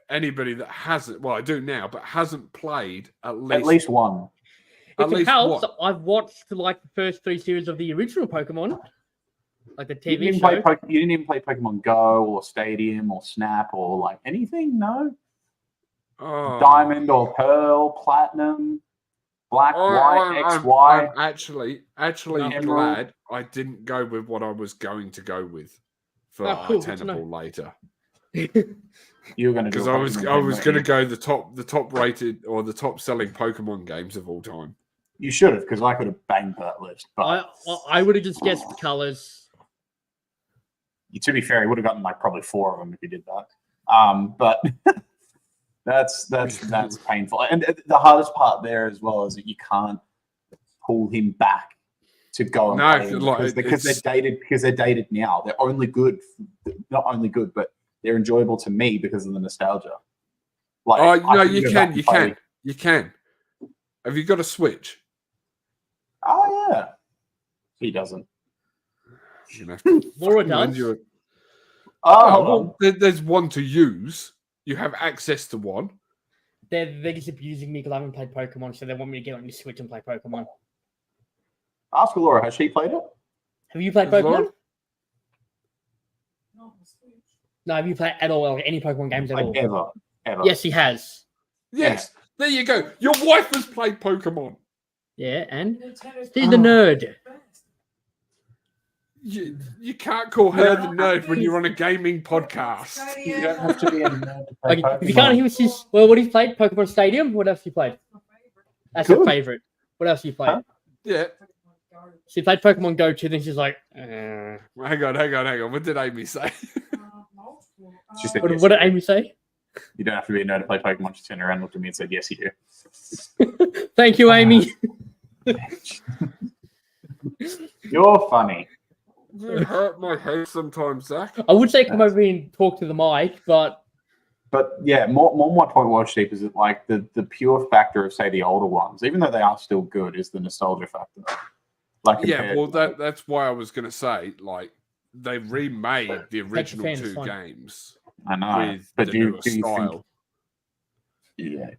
anybody that hasn't. Well, I do now, but hasn't played at least one. If it helps, I've watched like the first 3 series of the original Pokemon, like the TV show. You didn't even play Pokemon Go or Stadium or Snap or like anything, no? Oh. Diamond or Pearl, Platinum, Black, White, XY. I'm actually glad I didn't go with what I was going to go with for Tenable later. You were going to because I was going to go the top rated or the top selling Pokemon games of all time. You should have, because I could have banged that list. But I would have just guessed the colors. To be fair, he would have gotten like probably 4 of them if he did that. But that's painful. And the hardest part there as well is that you can't pull him back to go and play him because they're dated now. They're only good, not only good, but they're enjoyable to me because of the nostalgia. Like, no, you can. Have you got a Switch? Oh yeah, he doesn't. You have to Laura does. There's one to use. You have access to one. They're just abusing me because I haven't played Pokemon, so they want me to get on your Switch and play Pokemon. Ask Laura, has she played it? Have you played Pokemon? No, have you played at all? Any Pokemon games at all? Ever. Yes, he has. Yes. There you go. Your wife has played Pokemon. Yeah, and she's the nerd. You can't call her the nerd when you're on a gaming podcast. You don't have to be a nerd to play Pokemon. If you can't hear what he's played, Pokemon Stadium. What else you played? That's your favorite. What else you played? Huh? Yeah. She played Pokemon Go too. Then she's like, Hang on. What did Amy say? She said, what did Amy say? You don't have to be a nerd to play Pokemon. She turned around, looked at me, and said, "Yes, you do." Thank you, Amy. You're funny. You hurt my head sometimes, Zach. I would say come over and talk to the mic, but yeah, more my point was, Sheep, is that like the pure factor of say the older ones, even though they are still good, is the nostalgia factor. Like that's why I was going to say like they remade the original 2 games. I know, with but the do newer you style. Yeah,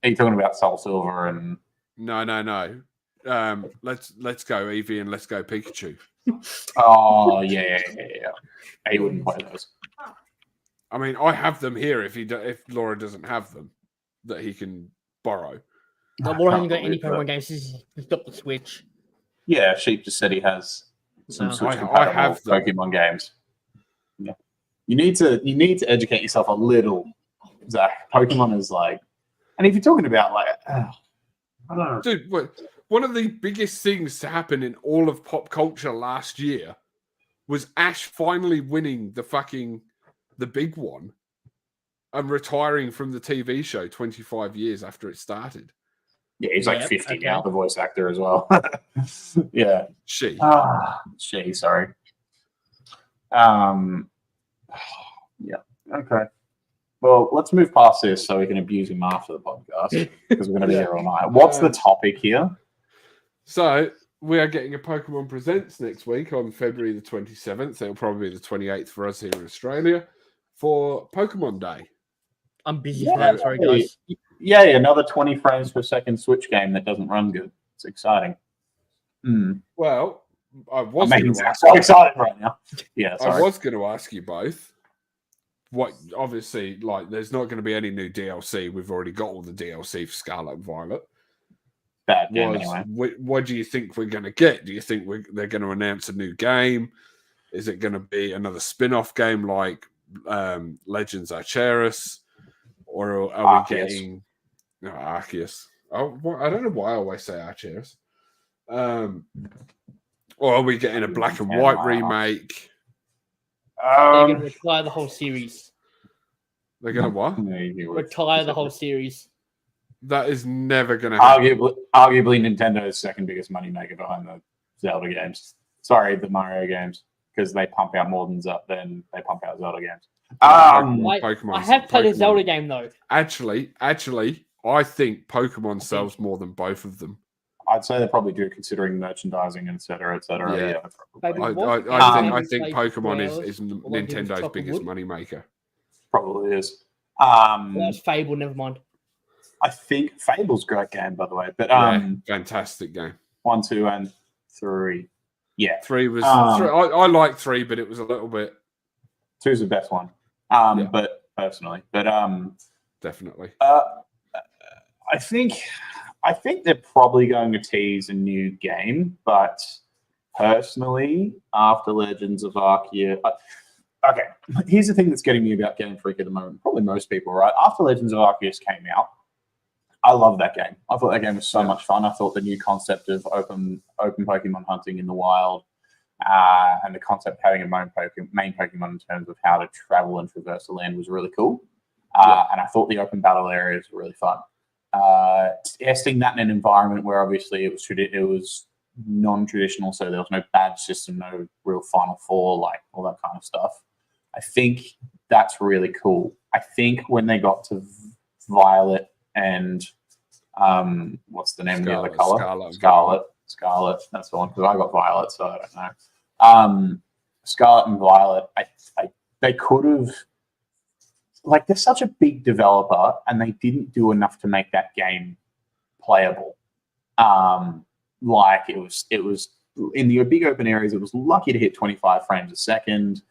are you talking about Soul Silver and? No. Let's go Eevee and let's go Pikachu. Oh yeah. He wouldn't play those. I mean, I have them here. If Laura doesn't have them, that he can borrow. No, Laura hasn't got any Pokemon games. He's got the Switch. Yeah, Sheep just said he has some Switch I have Pokemon games. Yeah, you need to educate yourself a little, Zach. Pokemon is like, and if you're talking about like, I don't know, dude. One of the biggest things to happen in all of pop culture last year was Ash finally winning the big one and retiring from the TV show 25 years after it started. Yeah, he's like 50 now, the voice actor as well. Yeah. She, sorry. Yeah, okay. Well, let's move past this so we can abuse him after the podcast because we're going to be here all night. What's the topic here? So we are getting a Pokemon Presents next week on February the 27th. It'll probably be the 28th for us here in Australia for Pokemon Day. I'm busy for that. Sorry, guys. Yeah, another 20 frames per second Switch game that doesn't run good. It's exciting. Well, I'm so excited right now. Yeah, sorry. I was going to ask you both. What obviously, like, there's not going to be any new DLC. We've already got all the DLC for Scarlet and Violet. Bad game anyway. What do you think we're going to get? Do you think they're going to announce a new game? Is it going to be another spin-off game like Legends Arceus, or are Arceus. we getting Arceus? Oh, I don't know why I always say Arceus. Or are we getting a black and white remake? They're going to retire the whole series. They're going to what? Retire the whole series. That is never going to happen. Arguably Nintendo's second biggest moneymaker behind the Zelda games. Sorry, the Mario games, because they pump out more than they pump out Zelda games. Pokemon, I have played a Zelda game though. Actually, I think Pokemon sells more than both of them. I'd say they probably do, considering merchandising, et cetera, et cetera. Yeah. Yeah, I think Pokemon is Nintendo's biggest moneymaker. Probably is. That's Fable. Never mind. I think Fable's a great game, by the way. But fantastic game. 1, 2, and 3. Yeah, 3 was. I like 3, but it was a little bit. 2's the best one. But personally, definitely. I think they're probably going to tease a new game, but personally, after Legends of Arceus, okay, here's the thing that's getting me about Game Freak at the moment. Probably most people, right? After Legends of Arceus came out, I love that game. I thought that game was so much fun. I thought the new concept of open Pokemon hunting in the wild, and the concept of having a main Pokemon in terms of how to travel and traverse the land was really cool. And I thought the open battle areas were really fun. Testing that in an environment where obviously it was non-traditional, so there was no badge system, no real Final Four, like all that kind of stuff. I think that's really cool. I think when they got to Violet and what's the name of the other color? Scarlet. That's the one, because I got Violet, so I don't know. Scarlet and Violet, they could have. Like, they're such a big developer, and they didn't do enough to make that game playable. Like, it was in the big open areas, it was lucky to hit 25 frames a second.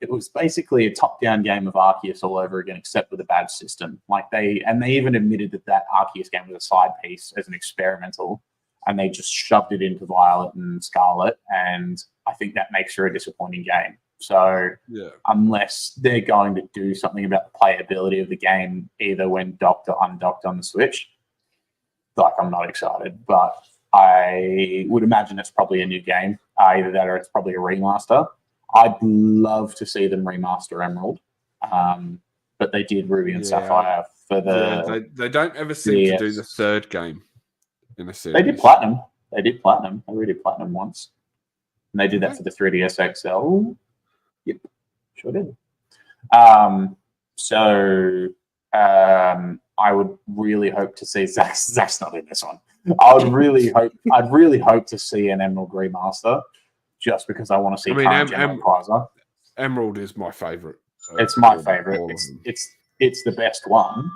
It was basically a top-down game of Arceus all over again, except with a badge system. Like, they even admitted that Arceus game was a side piece as an experimental, and they just shoved it into Violet and Scarlet, and I think that makes for a disappointing game. So unless they're going to do something about the playability of the game, either when docked or undocked on the Switch, like, I'm not excited. But I would imagine it's probably a new game, either that or it's probably a remaster. I'd love to see them remaster Emerald, but they did Ruby and Sapphire for the. Yeah, they don't ever seem to do the third game in a series. They did Platinum. They did Platinum. I already did Platinum once, and they did that for the 3DS XL. Yep, sure did. So I would really hope to see Zach's not in this one. I'd really hope to see an Emerald remaster, just because I want to see Kaiser. Emerald is my favorite. It's my favorite. It's the best one.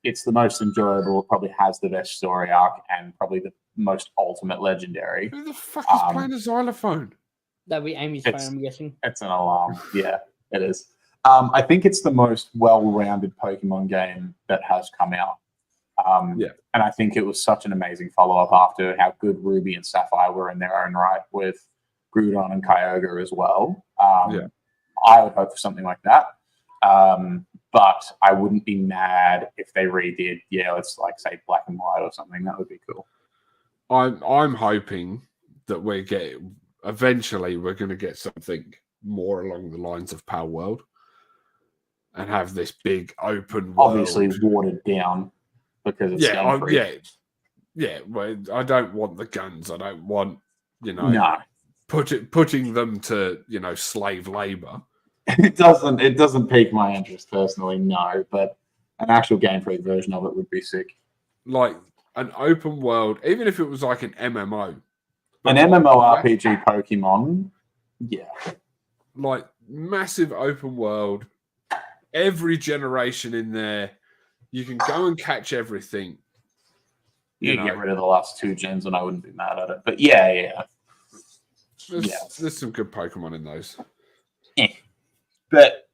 It's the most enjoyable. It probably has the best story arc and probably the most ultimate legendary. Who the fuck is playing a xylophone? That'd be Amy's phone, I'm guessing. It's an alarm. Yeah, it is. I think it's the most well-rounded Pokemon game that has come out. And I think it was such an amazing follow-up after how good Ruby and Sapphire were in their own right, with Groudon and Kyogre as well. I would hope for something like that. But I wouldn't be mad if they redid, let's like say Black and White or something. That would be cool. I'm hoping that eventually we're going to get something more along the lines of Power World and have this big open world. Obviously watered down because it's well, I don't want the guns. I don't want, putting them to, slave labor. It doesn't pique my interest personally, no, but an actual Game Freak version of it would be sick. Like an open world, even if it was like an MMO. An MMORPG Pokemon, like massive open world, every generation in there. You can go and catch everything. You get rid of the last 2 gens, and I wouldn't be mad at it. But there's some good Pokemon in those. But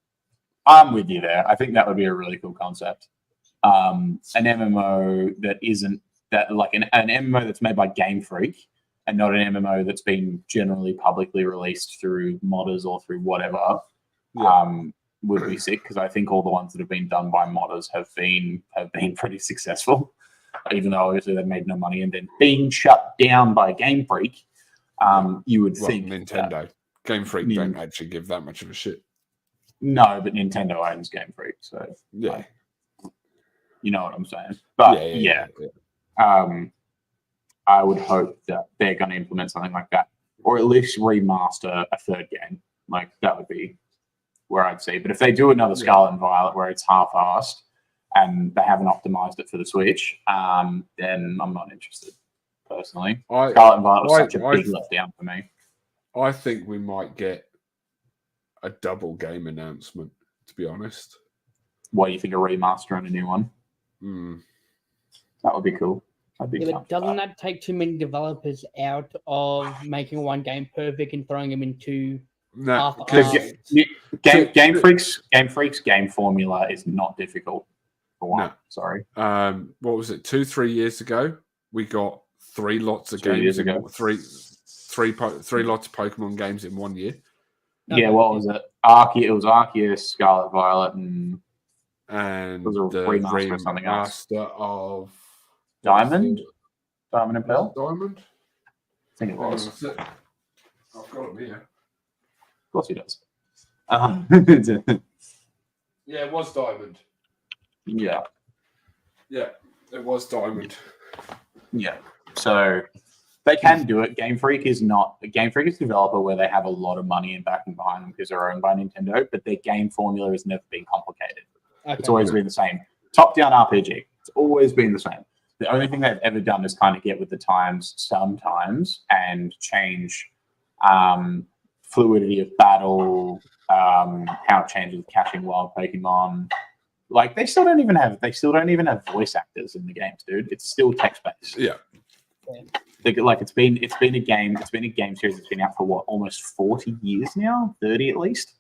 I'm with you there. I think that would be a really cool concept. An MMO that isn't that like an MMO that's made by Game Freak, and not an MMO that's been generally publicly released through modders or through whatever, would be sick, because I think all the ones that have been done by modders have been pretty successful, even though obviously they've made no money and then being shut down by Game Freak. You would think Nintendo. Game Freak don't actually give that much of a shit. No, but Nintendo owns Game Freak, so yeah, you know what I'm saying. But I would hope that they're going to implement something like that, or at least remaster a third game. Like, that would be where I'd see. But if they do another Scarlet and Violet where it's half-assed and they haven't optimized it for the Switch, then I'm not interested, personally. Scarlet and Violet was such a big letdown for me. I think we might get a double game announcement, to be honest. What, you think, a remaster and a new one? That would be cool. But doesn't that take too many developers out of making one game perfect and throwing them into Game Freak's game formula is not difficult, for one. Sorry. What was it? 2-3 years ago, we got 3 lots of games. Three lots of Pokemon games in 1 year. Yeah, what was it? It was Arceus, Scarlet Violet, and it was a remaster or something else. Of Diamond and Pearl. Diamond. I think it was. I've got it here. Of course he does. Yeah, it was Diamond. Yeah, it was Diamond. Yeah, so they can do it. Game Freak is a developer where they have a lot of money and backing behind them because they're owned by Nintendo, but their game formula has never been complicated. Okay. It's always been the same. Top-down RPG. It's always been the same. The only thing they've ever done is kind of get with the times sometimes and change fluidity of battle, how it changes catching wild Pokemon. Like, they still don't even have voice actors in the games, dude. It's still text-based. Yeah. Like, it's been a game series that's been out for almost 40 years now, 30 at least.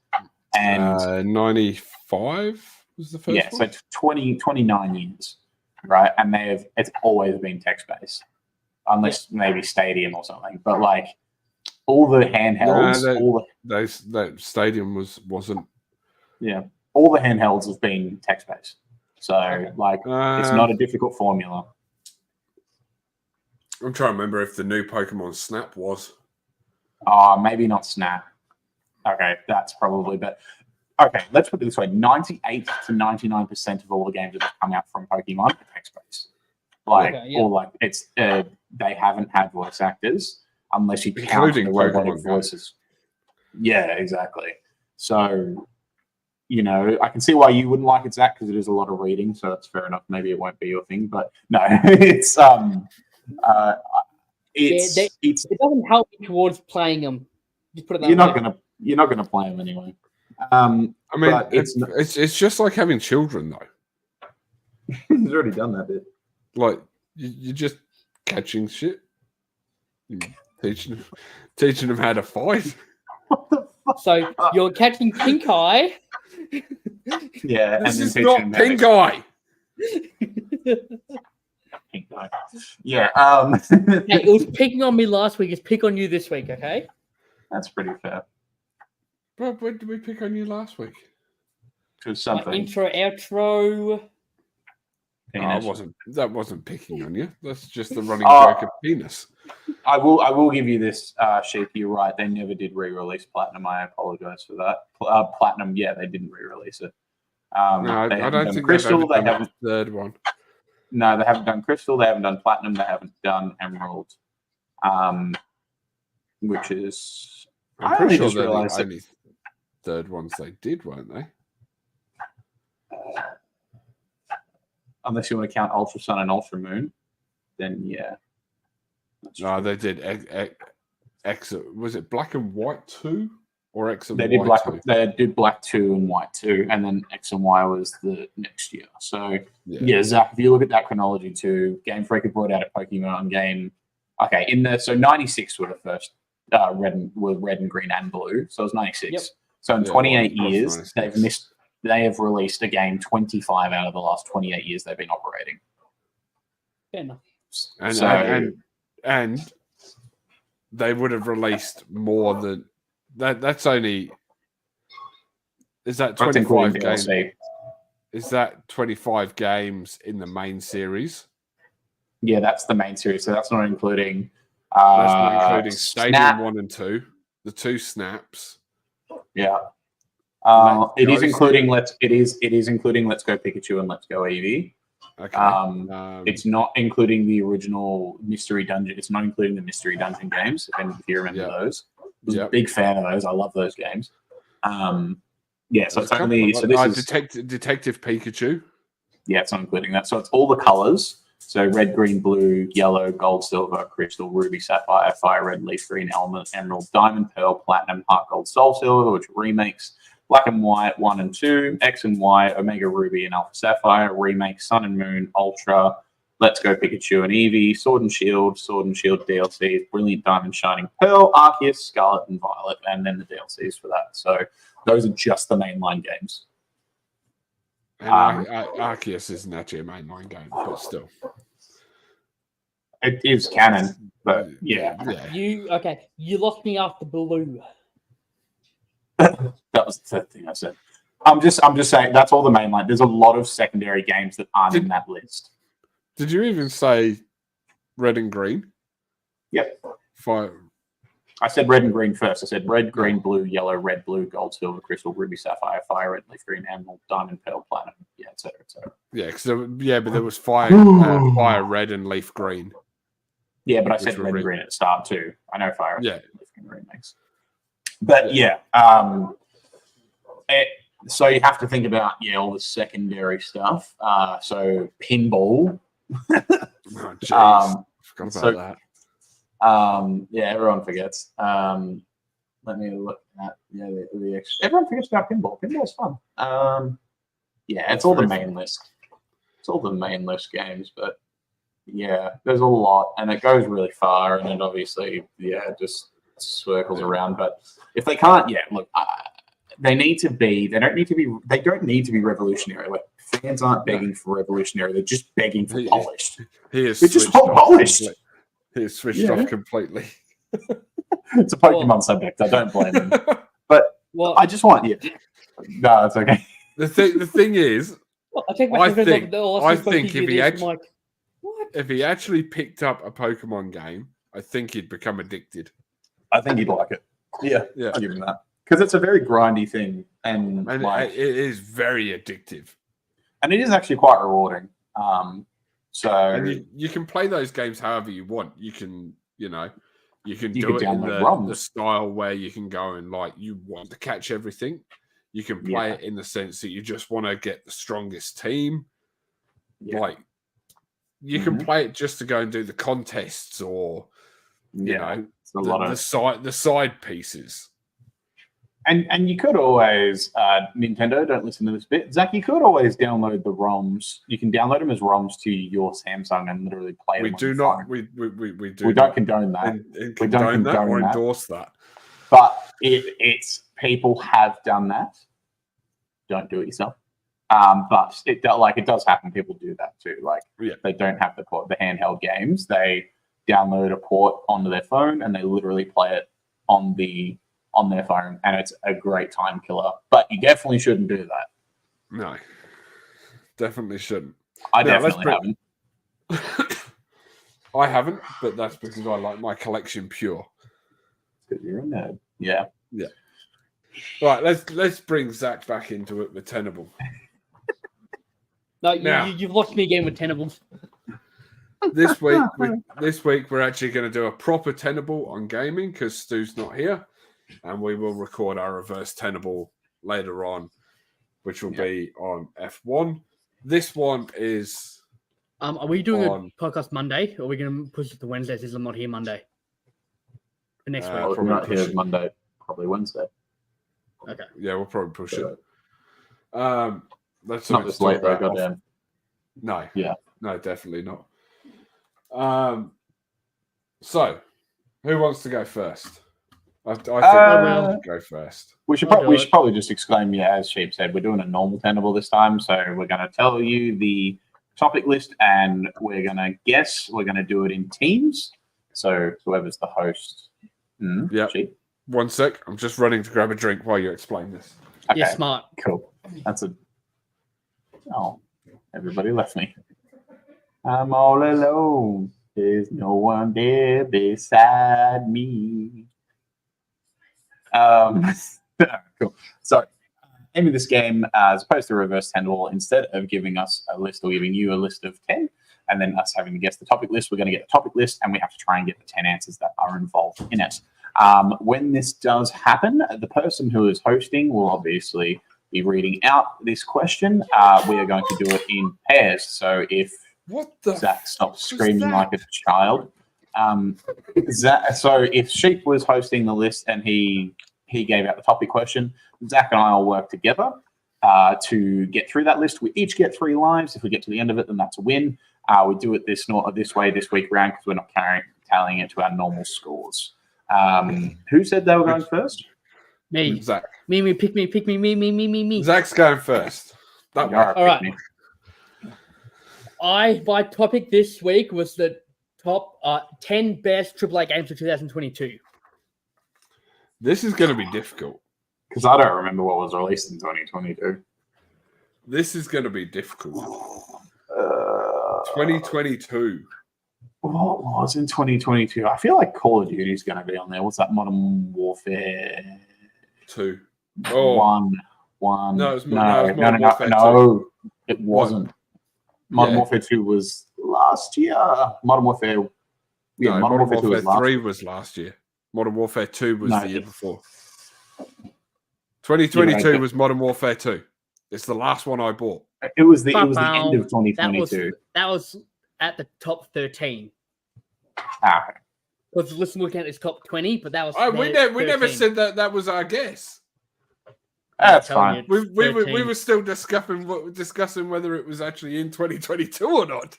And 95 was the first one? So 29 years. Right, and it's always been text-based, unless maybe Stadium or something. But like all the handhelds, that Stadium wasn't. Yeah, all the handhelds have been text-based, so it's not a difficult formula. I'm trying to remember if the new Pokemon Snap was. Maybe not Snap. Okay, that's probably, but. Okay, let's put it this way: 98 to 99% of all the games that have come out from Pokemon are text-based. It's they haven't had voice actors unless you count the robotic voices. Yeah, exactly. So, I can see why you wouldn't like it, Zach, because it is a lot of reading. So that's fair enough. Maybe it won't be your thing, but no, it doesn't help you towards playing them. Just put it that way. You're not gonna play them anyway. I mean, it's just like having children, though. He's already done that bit. Like, you're just catching shit, teaching them how to fight. What the fuck? So you're catching Pink Eye. Yeah, this is not Pink Eye. Pink Eye. Yeah. Hey, it was picking on me last week. It's pick on you this week. Okay. That's pretty fair. But when did we pick on you last week? To something. Intro, outro. That wasn't picking on you. That's just the running joke of penis. I will give you this, Sheep. You're right. They never did re-release Platinum. I apologize for that. Platinum, yeah, they didn't re-release it. No, I don't think Crystal. They haven't the third one. No, they haven't done Crystal. They haven't done Platinum. They haven't done Emerald. Which is I'm pretty sure they're the only third ones they did, weren't they? Unless you want to count Ultra Sun and Ultra Moon, then yeah. No, they did X. Was it Black and White 2 or X and they Y? They did Black 2 and White 2, and then X and Y was the next year. So yeah, Zach, if you look at that chronology too, Game Freak had brought out a Pokemon game. Okay, so 96 were the first red and green and blue. So it was 96. Yep. So in 28 years, they have released a game 25 out of the last 28 years they've been operating. Fair enough. And they would have released more than that. That's only Is that That's including 25 games? DLC. Is that 25 games in the main series? Yeah, that's the main series. So that's not including. That's not including Stadium Snap. 1 and 2, the 2 snaps. Yeah. Let's It is Go including including Let's Go Pikachu and Let's Go Eevee. Okay. It's not including the original Mystery Dungeon. It's not including the Mystery Dungeon games. If you remember those, I was a big fan of those. I love those games. Yeah, so it's only so this is Detective Pikachu. Yeah, it's not including that. So it's all the colors. So red, green, blue, yellow, gold, silver, crystal, ruby, sapphire, fire, red, leaf, green, emerald, diamond, pearl, platinum, heart, gold, soul, silver, which are remakes. Black and White 1 and 2, X and Y, Omega Ruby and Alpha Sapphire, remake, Sun and Moon, Ultra, Let's Go Pikachu and Eevee, Sword and Shield DLCs, Brilliant Diamond, Shining Pearl, Arceus, Scarlet and Violet, and then the DLCs for that. So those are just the mainline games. And Arceus isn't actually a mainline game, but still. It is canon, but yeah. You lost me after Blue. That was the third thing I said. I'm just saying that's all the mainline. There's a lot of secondary games that aren't in that list. Did you even say red and green? Yep. Fire. I said red and green first. I said red, green, blue, yellow, red, blue, gold, silver, crystal, ruby, sapphire, fire, red, leaf, green, emerald, diamond, pearl, platinum, etc., etc. Yeah, but there was fire, red, and leaf green. Yeah, but I said red and green at the start too. I know fire, leaf green remakes. But so you have to think about all the secondary stuff. So pinball. Oh, forgot about that. Everyone forgets. Let me look at the extra. Everyone forgets about pinball. Pinball's fun. It's all the main list. It's all the main list games, but there's a lot, and it goes really far, and it obviously just circles around. But if they can't, look, they need to be. They don't need to be revolutionary. Like fans aren't begging for revolutionary; they're just begging for polished. He is just polished. He is switched off completely. It's a Pokemon subject. I don't blame him, but I just want No, it's okay. The thing is, I think if he actually picked up a Pokemon game, I think he'd become addicted. I think he'd like it. Yeah. I'll give him that. Because it's a very grindy thing. And it is very addictive. And it is actually quite rewarding. And you can play those games however you want. You can do it in the style where you can go and you want to catch everything. You can play it in the sense that you just want to get the strongest team. Yeah. You can play it just to go and do the contests or the side pieces. And you could always Nintendo, don't listen to this bit. Zach, you could always download the ROMs. You can download them as ROMs to your Samsung and literally play them. We don't condone that. We don't condone that or endorse that. But it's people have done that. Don't do it yourself. But it does happen. People do that too. They don't have the handheld games. They download a port onto their phone and they literally play it on their phone, and it's a great time killer. But you definitely shouldn't do that. No, definitely shouldn't. I definitely haven't. I haven't, but that's because I like my collection pure. Because you're a nerd. Yeah. Right, let's bring Zach back into it with Tenable. No, you've lost me again with Tenables. This week we're actually going to do a proper Tenable on gaming because Stu's not here, and we will record our reverse Tenable later on, which will be on F1. This one is. Are we doing a podcast Monday, or are we going to push it to Wednesday since I'm not here Monday? For next week. If we're not here Monday, probably Wednesday. Okay. Yeah, we'll probably push it. That's not this late though, goddamn. No. Yeah. No, definitely not. So, who wants to go first? I think I will go first. We should probably just exclaim, as Sheep said, we're doing a normal Tenable this time. So we're going to tell you the topic list and we're going to guess. We're going to do it in teams. So whoever's the host. Yeah. 1 sec. I'm just running to grab a drink while you explain this. Okay, You're smart. cool. That's a. Oh, everybody left me. I'm all alone. There's no one there beside me. Cool. So, aiming this game as opposed to reverse tenable, instead of giving us a list or giving you a list of 10, and then us having to guess the topic list, we're going to get a topic list, and we have to try and get the 10 answers that are involved in it. When this does happen, the person who is hosting will obviously be reading out this question. We are going to do it in pairs. So if Zach stops screaming like a child, so if Sheep was hosting the list and he gave out the topic question, Zach and I will work together to get through that list. We each get 3 lives. If we get to the end of it, then that's a win. We do it this way this week round because we're not tallying it to our normal scores. Who said they were going first? Me. Zach. Me. Pick me. Zach's going first. That way. All right. My topic this week was the top 10 best AAA games of 2022. This is going to be difficult. Because I don't remember what was released in 2022. This is going to be difficult. 2022. What was in 2022? I feel like Call of Duty is going to be on there. What's that? Modern Warfare 2. One. No, it's Modern Warfare 2. No, it wasn't. Modern Yeah. Warfare 2 was last year. Modern Warfare. Yeah, No, Modern Warfare 2 was last 3 was last year. Modern Warfare 2 was No, the year before. 2022 was Modern Warfare 2. It's the last one I bought. It was the end of 2022. That was at the top 13. Ah, Because listen, looking at this top 20, but that was. We never said that was our guess. that's fine. We were still discussing whether it was actually in 2022 or not.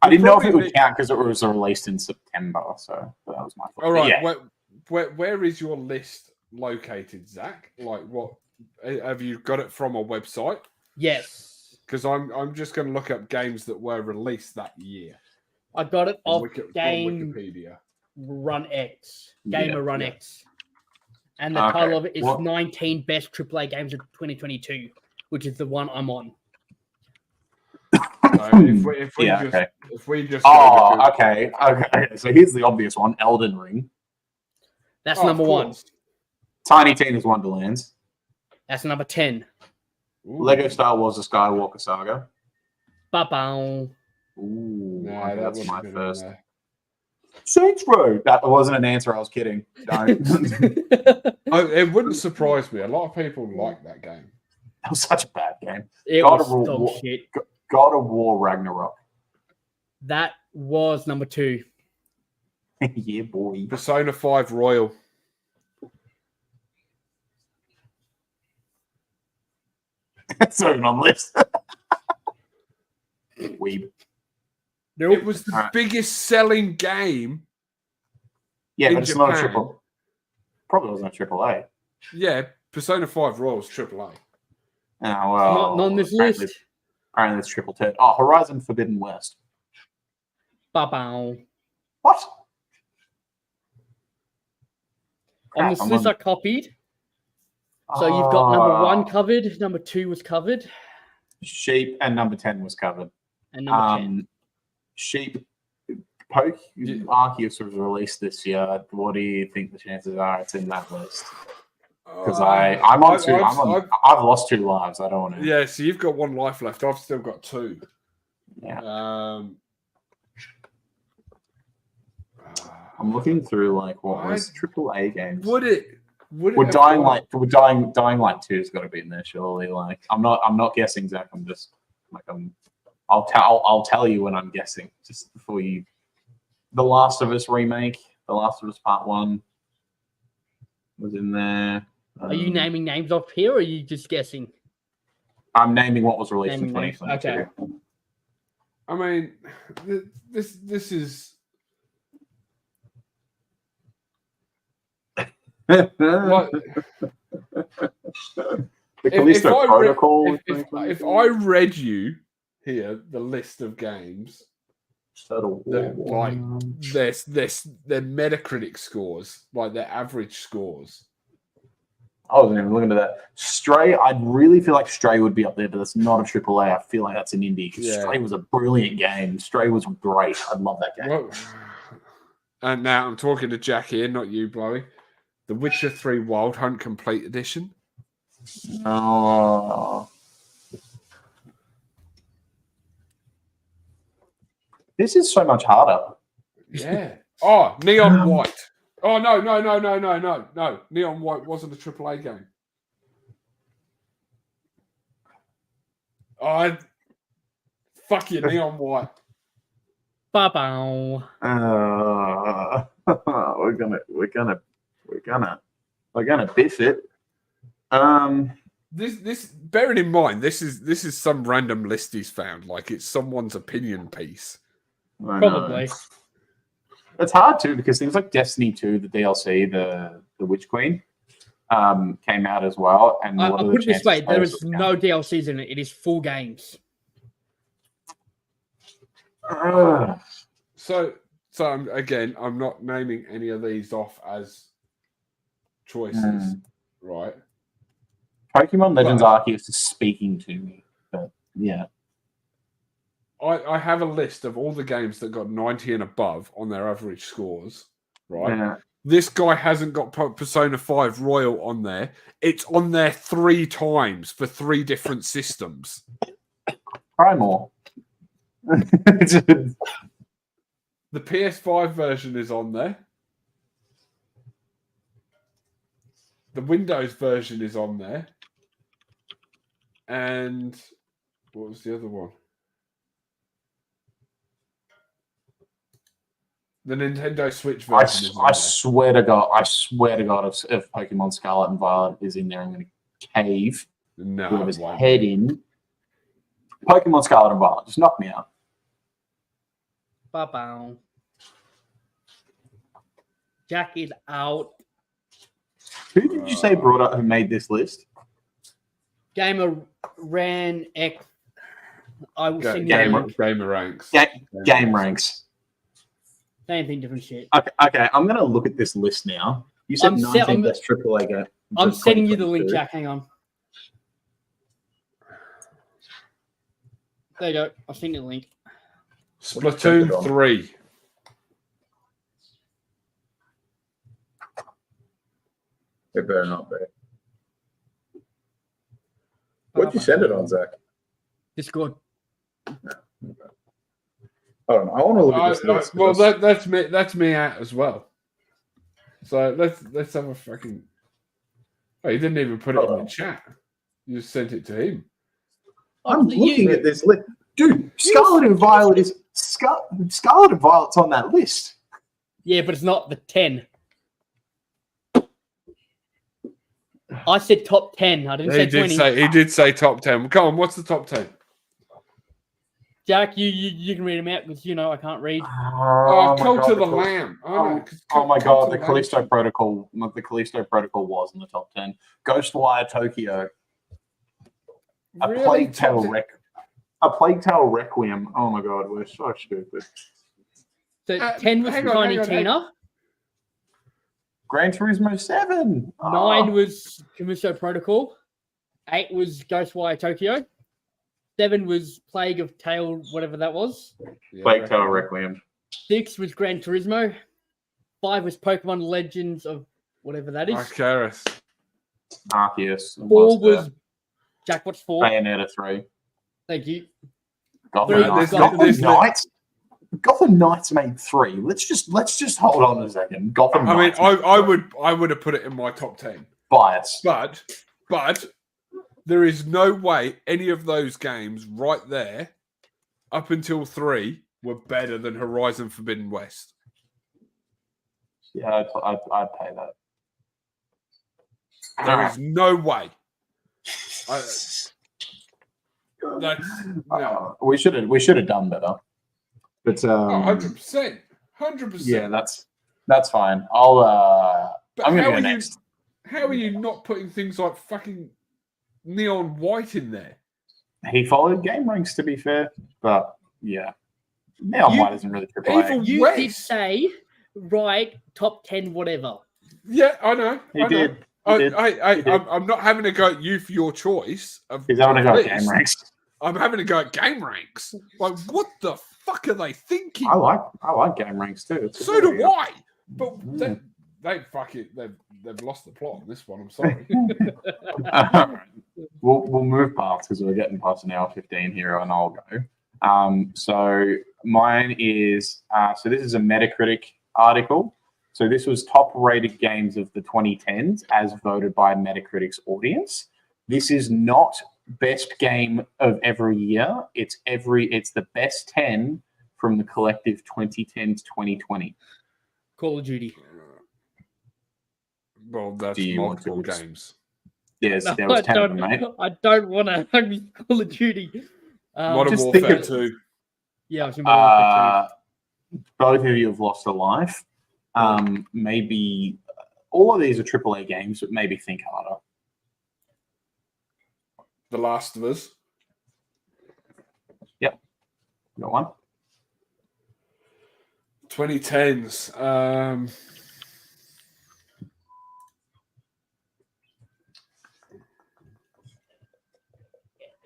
I didn't know if it would count because it was released in September, so that was my fault. All right, Yeah. where is your list located, Zach? Like, what have you got it from a website? Yes. Because I'm just going to look up games that were released that year. I got it off Game Wikipedia. Run X. Gamer Run X. And the Okay. title of it is What? 19 Best AAA Games of 2022, which is the one I'm on. So if we just okay. So here's the obvious one: Elden Ring. That's number 1. Tiny Tina's Wonderlands. That's number 10. Lego Star Wars: The Skywalker Saga. Ba-bow. Ooh, Nah, that's wouldn't my have been first. on there. Saints Row. That wasn't an answer. I was kidding. Don't. That It wouldn't surprise me. A lot of people like that game. was such a bad game. It God was of dog War. shit. God of War Ragnarok. That was number 2. Yeah, boy. Persona 5 Royal. It's not even on the list. Weeb. Nope. It was the biggest selling game. Yeah, in but it's not a Japan. triple. Probably wasn't a triple A. Yeah, Persona 5 Royal's AAA. Oh, well. Not on this apparently- list. Apparently it's triple turd. Oh, Horizon Forbidden West. Ba-bow. What? On Crap, this I'm list on- I copied. So you've got number Ah. 1 covered, number 2 was covered, Sheep and number 10 was covered. and number 10. Sheep, Poke Arceus was released this year. What do you think the chances are it's in that list? Because I'm on 2. I've lost 2 lives. I don't want to. Yeah, so you've got 1 life left. I've still got 2. Yeah. I'm looking through like what was triple A games. Would it We're have dying gone- like dying like 2's got to be in there surely. Like I'm not guessing, Zach. I'm just like I'll tell you when I'm guessing just before you. The Last of Us remake, The Last of Us Part 1 was in there. Are you naming names off here, or are you just guessing? I'm naming what was released in Naming names, 2022. okay. I mean, this is like The Callisto Protocol. if I read you here the list of games, Total their War. their Metacritic scores, like their average scores. I wasn't even looking at that. Stray, I really feel like Stray would be up there, but that's not a AAA. I feel like that's an indie. Yeah. Stray was a brilliant game. Stray was great. I love that game. Well, and now I'm talking to Jack here, not you, Blowy. The Witcher 3 Wild Hunt Complete Edition. Oh. This is so much harder. Yeah. Oh, Neon White. Oh, no. Neon White wasn't a AAA game. Oh, fuck you, Neon White. Ba-bow. We're gonna biff it. This bearing in mind, this is some random list he's found. Like it's someone's opinion piece. Probably. It's hard too because things like Destiny 2, the DLC, the Witch Queen, came out as well. And I'll put it this way: there is no no DLCs in it. It is full games. So I'm not naming any of these off as choices, right? Pokemon Legends Arceus is speaking to me, but yeah. I have a list of all the games that got 90 and above on their average scores, right? Yeah. This guy hasn't got Persona 5 Royal on there. It's on there 3 times for 3 different systems. Try more. The PS5 version is on there. The Windows version is on there. And what was the other one? The Nintendo Switch version is on I swear to God, if Pokemon Scarlet and Violet is in there, I'm going to cave with his head in. Pokemon Scarlet and Violet, just knock me out. Ba-bow. Jack is out. Who did you say brought up who made this list? Gamer ran X. I will send you Gamer Ranks. Game ranks. Same thing, different shit. Okay, I'm going to look at this list now. You said 19 best AAA game. I'm sending you the link, Jack. Hang on. There you go. I'll send you the link. Splatoon 3. It better not be. What'd you send it on, Zach? Discord. Hold on, I want to look at this list. Well, that's me out as well. So let's have a fucking. Oh, you didn't even put it in the chat. You just sent it to him. I'm looking at this list, dude. Scarlet and Violet is Scarlet and Violet's on that list. Yeah, but it's not the 10. I said top 10. I didn't say 20. He did say top 10. Come on, what's the top 10? Jack, you can read them out because I can't read. Cult of the Lamb. Oh my God, the Callisto Protocol. The Callisto Protocol was in the top 10. Ghostwire Tokyo. A Plague Tale Requiem. Oh my God, we're so stupid. So 10 was Tiny Tina. Gran Turismo 7. 9 was Callisto Protocol. 8 was Ghostwire Tokyo. 7 was Plague of Tale, whatever that was. Plague Tale Requiem. 6 was Gran Turismo. 5 was Pokemon Legends of whatever that is. Arceus. 4 was Jack. What's 4? Bayonetta 3. Thank you. Gotham Knights made 3. Let's just hold on a second. Gotham Knights. I would have put it in my top 10. Bias. But there is no way any of those games right there, up until 3, were better than Horizon Forbidden West. Yeah, I'd pay that. There is no way. We should have done better. But 100%. Yeah, that's fine. I'm gonna go next. How are you not putting things like fucking Neon White in there? He followed game ranks, to be fair, but yeah, Neon White isn't really AAA. You did say top 10 whatever. Yeah, I know. He did. I'm not having a go at you for your choice. He's having a go at game ranks. I'm having a go at game ranks. Like, what the fuck are they thinking? I like game ranks too. So do I. But they've lost the plot on this one. I'm sorry. We'll move past because we're getting past an hour 15 here, and I'll go. So mine is so this is a Metacritic article. So this was top rated games of the 2010s as voted by Metacritic's audience. This is not best game of every year. It's the best 10 from the collective 2010 to 2020. Call of Duty. Well, that's multiple games. Yes, there was 10 of them, mate. I don't want to Call of Duty. Modern Warfare 2. Yeah, I was in Modern Warfare 2. Both of you have lost a life. Maybe all of these are AAA games, but maybe think harder. The Last of Us. Yep. Got one. 2010s.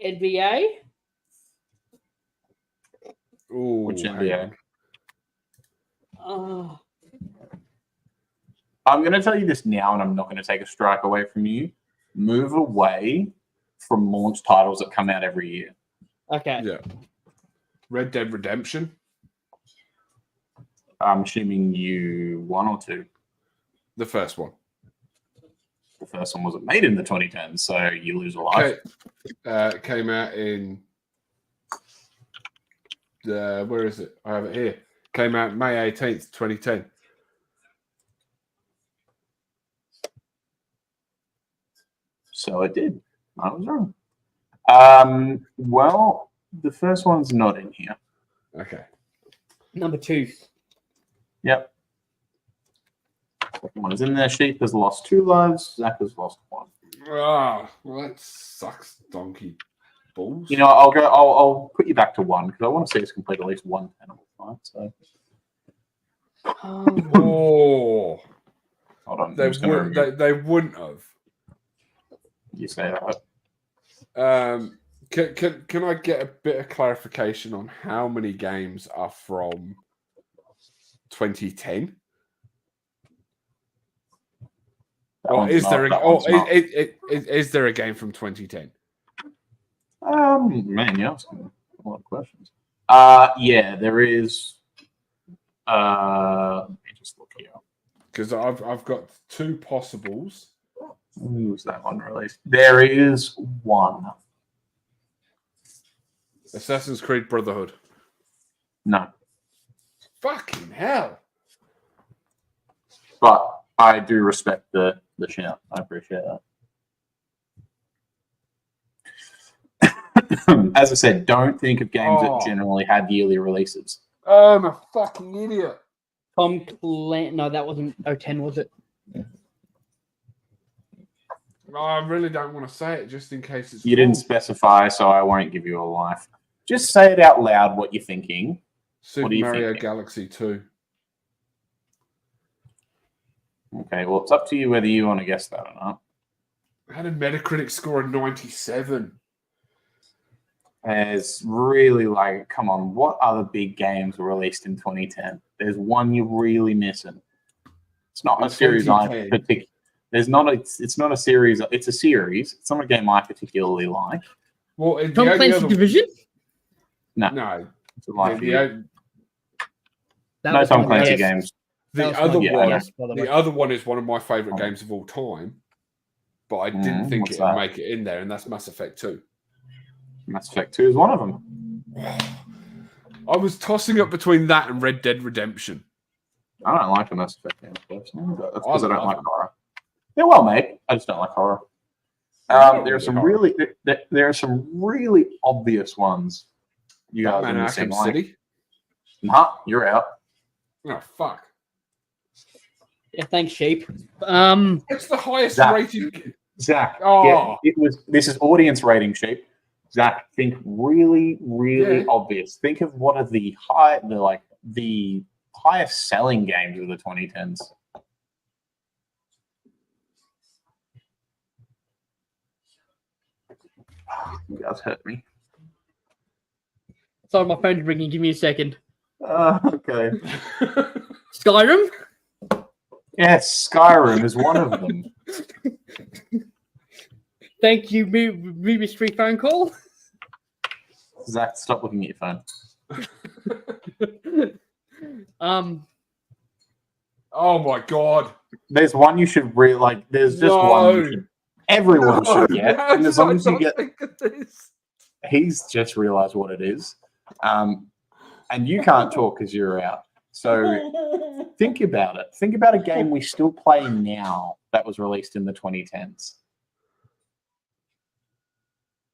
NBA. Ooh, which NBA? Oh. I'm going to tell you this now, and I'm not going to take a strike away from you. Move away from launch titles that come out every year. Okay. Yeah. Red Dead Redemption. I'm assuming you 1 or 2. The first one. The first one wasn't made in the 2010s, so you lose a life. Came out in where is it? I have it here. Came out May 18th, 2010. So it did. I was wrong. Well, the first one's not in here. Okay. Number 2. Yep. Second one is in there. Sheep has lost 2 lives. Zach has lost 1. Ah, well, that sucks, donkey balls. You know, I'll put you back to 1 because I want to see us complete at least 1 tenable fight. So. Oh. Hold on. They wouldn't have. You say that. Can I get a bit of clarification on how many games are from 2010? Or is there a game from 2010? Man, you're asking a lot of questions. Yeah, there is. Let me just look here. Because I've got 2 possibles. When was that one released? There is 1. Assassin's Creed Brotherhood. No. Fucking hell. But I do respect the shout. I appreciate that. As I said, don't think of games that generally had yearly releases. I'm a fucking idiot. Tom Clancy. No, that wasn't 010, was it? I really don't want to say it just in case it's. You didn't specify, so I won't give you a life. Just say it out loud what you're thinking. Super Mario Galaxy 2. Okay, well, it's up to you whether you want to guess that or not. I had a Metacritic score of 97. It's really like, come on, what other big games were released in 2010? There's one you're really missing. It's not a series I particularly. It's not a series. It's a series. It's not a game I particularly like. Well, Tom Clancy Division? No. It's a life no Tom Clancy games. The other one is one of my favorite games of all time, but I didn't think it would make it in there, and that's Mass Effect 2. Mass Effect 2 is one of them. I was tossing up between that and Red Dead Redemption. I don't like the Mass Effect games personally, but that's because I don't like horror. They're well made. I just don't like horror. There are some really obvious ones. You guys Batman Arkham City. Nah, you're out. Oh fuck. Yeah, thanks, Sheep. It's the highest rated. Zach. This is audience rating, Sheep. Zach, think really, really obvious. Think of what are the highest selling games of the 2010s. You guys hurt me. Sorry, my phone's ringing. Give me a second. Okay. Skyrim? Yes, Skyrim is one of them. Thank you, mystery phone call. Zach, stop looking at your phone. Oh my god. There's one you should really like. There's just one everyone should get. And as long as you get, he's just realized what it is. And you can't talk because you're out. So think about it. Think about a game we still play now that was released in the 2010s.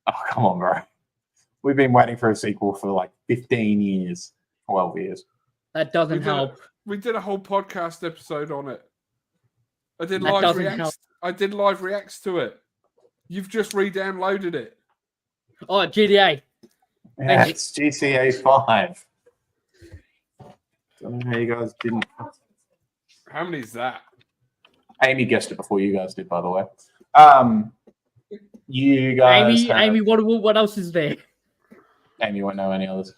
Oh, come on, bro. We've been waiting for a sequel for like 15 years, 12 years. That doesn't help. We did a whole podcast episode on it. I did That live doesn't reacts. help. I did live reacts to it. You've just re-downloaded it. Oh, GTA. Yeah, it's GTA 5. Don't know how you guys didn't. How many is that? Amy guessed it before you guys did, by the way. You guys. Amy, what else is there? Amy won't know any others.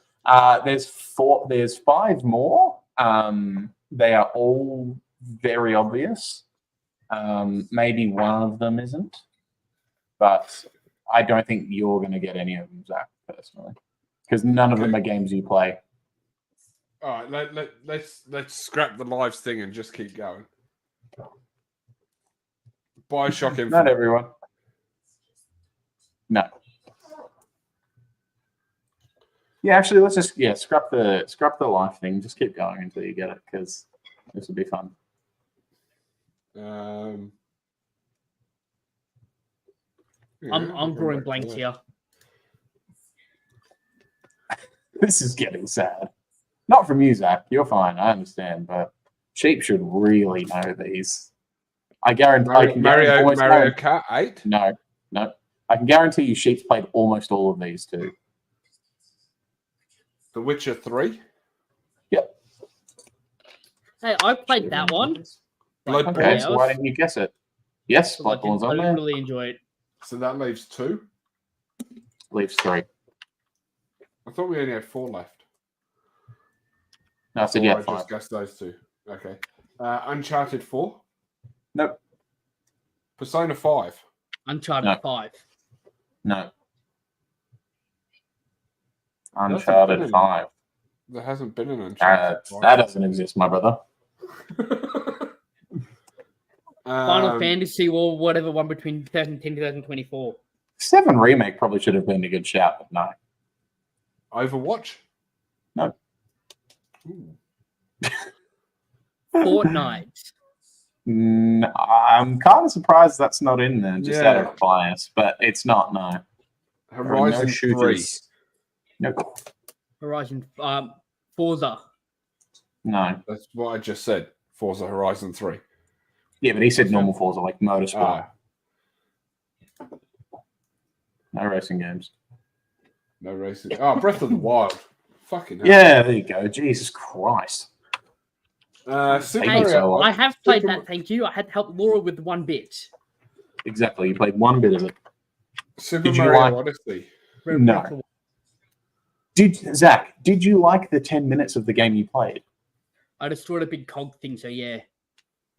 There's 5 more. They are all very obvious. Maybe one of them isn't, but I don't think you're going to get any of them, Zach, personally, because none of them are games you play. All right, let's scrap the lives thing and just keep going. Bioshock Infinite. Not everyone. No. Yeah, actually, let's just scrap the life thing. Just keep going until you get it, because this will be fun. I'm drawing blanks here. This is getting sad. Not from you, Zach. You're fine. I understand, but Sheep should really know these. I guarantee. Mario Kart 8. No. I can guarantee you, Sheep's played almost all of these too. The Witcher 3. Yep. Hey, I played that one. Bloodborne. Okay, so why didn't you guess it? Yes, Bloodborne's on I there. really enjoy it. So that leaves 2. Leaves 3. I thought we only had 4 left. No, I said I 5. just guessed those 2. Okay. Uncharted 4. Nope. Persona 5. Uncharted 5. No. Uncharted 5. There hasn't been an Uncharted 5. That doesn't exist, my brother. Final Fantasy or whatever one between 2010 and 2024. 7 Remake probably should have been a good shout, but no. Overwatch? No. Fortnite. I'm kind of surprised that's not in there, just out of bias, but it's not, no. Horizon 3. Nope. Horizon. Forza. No. That's what I just said. Forza Horizon 3. Yeah, but he said normal Forza, like motorsport. No racing games. No racing. Oh, Breath of the Wild. Fucking hell. Yeah, there you go. Jesus Christ. Super Hey, Mario. I have played that, thank you. I had to help Laura with 1 bit. Exactly. You played 1 bit of it. Super Did you Mario like- Odyssey. No. Zach, did you like the 10 minutes of the game you played? I destroyed a big cog thing, so yeah.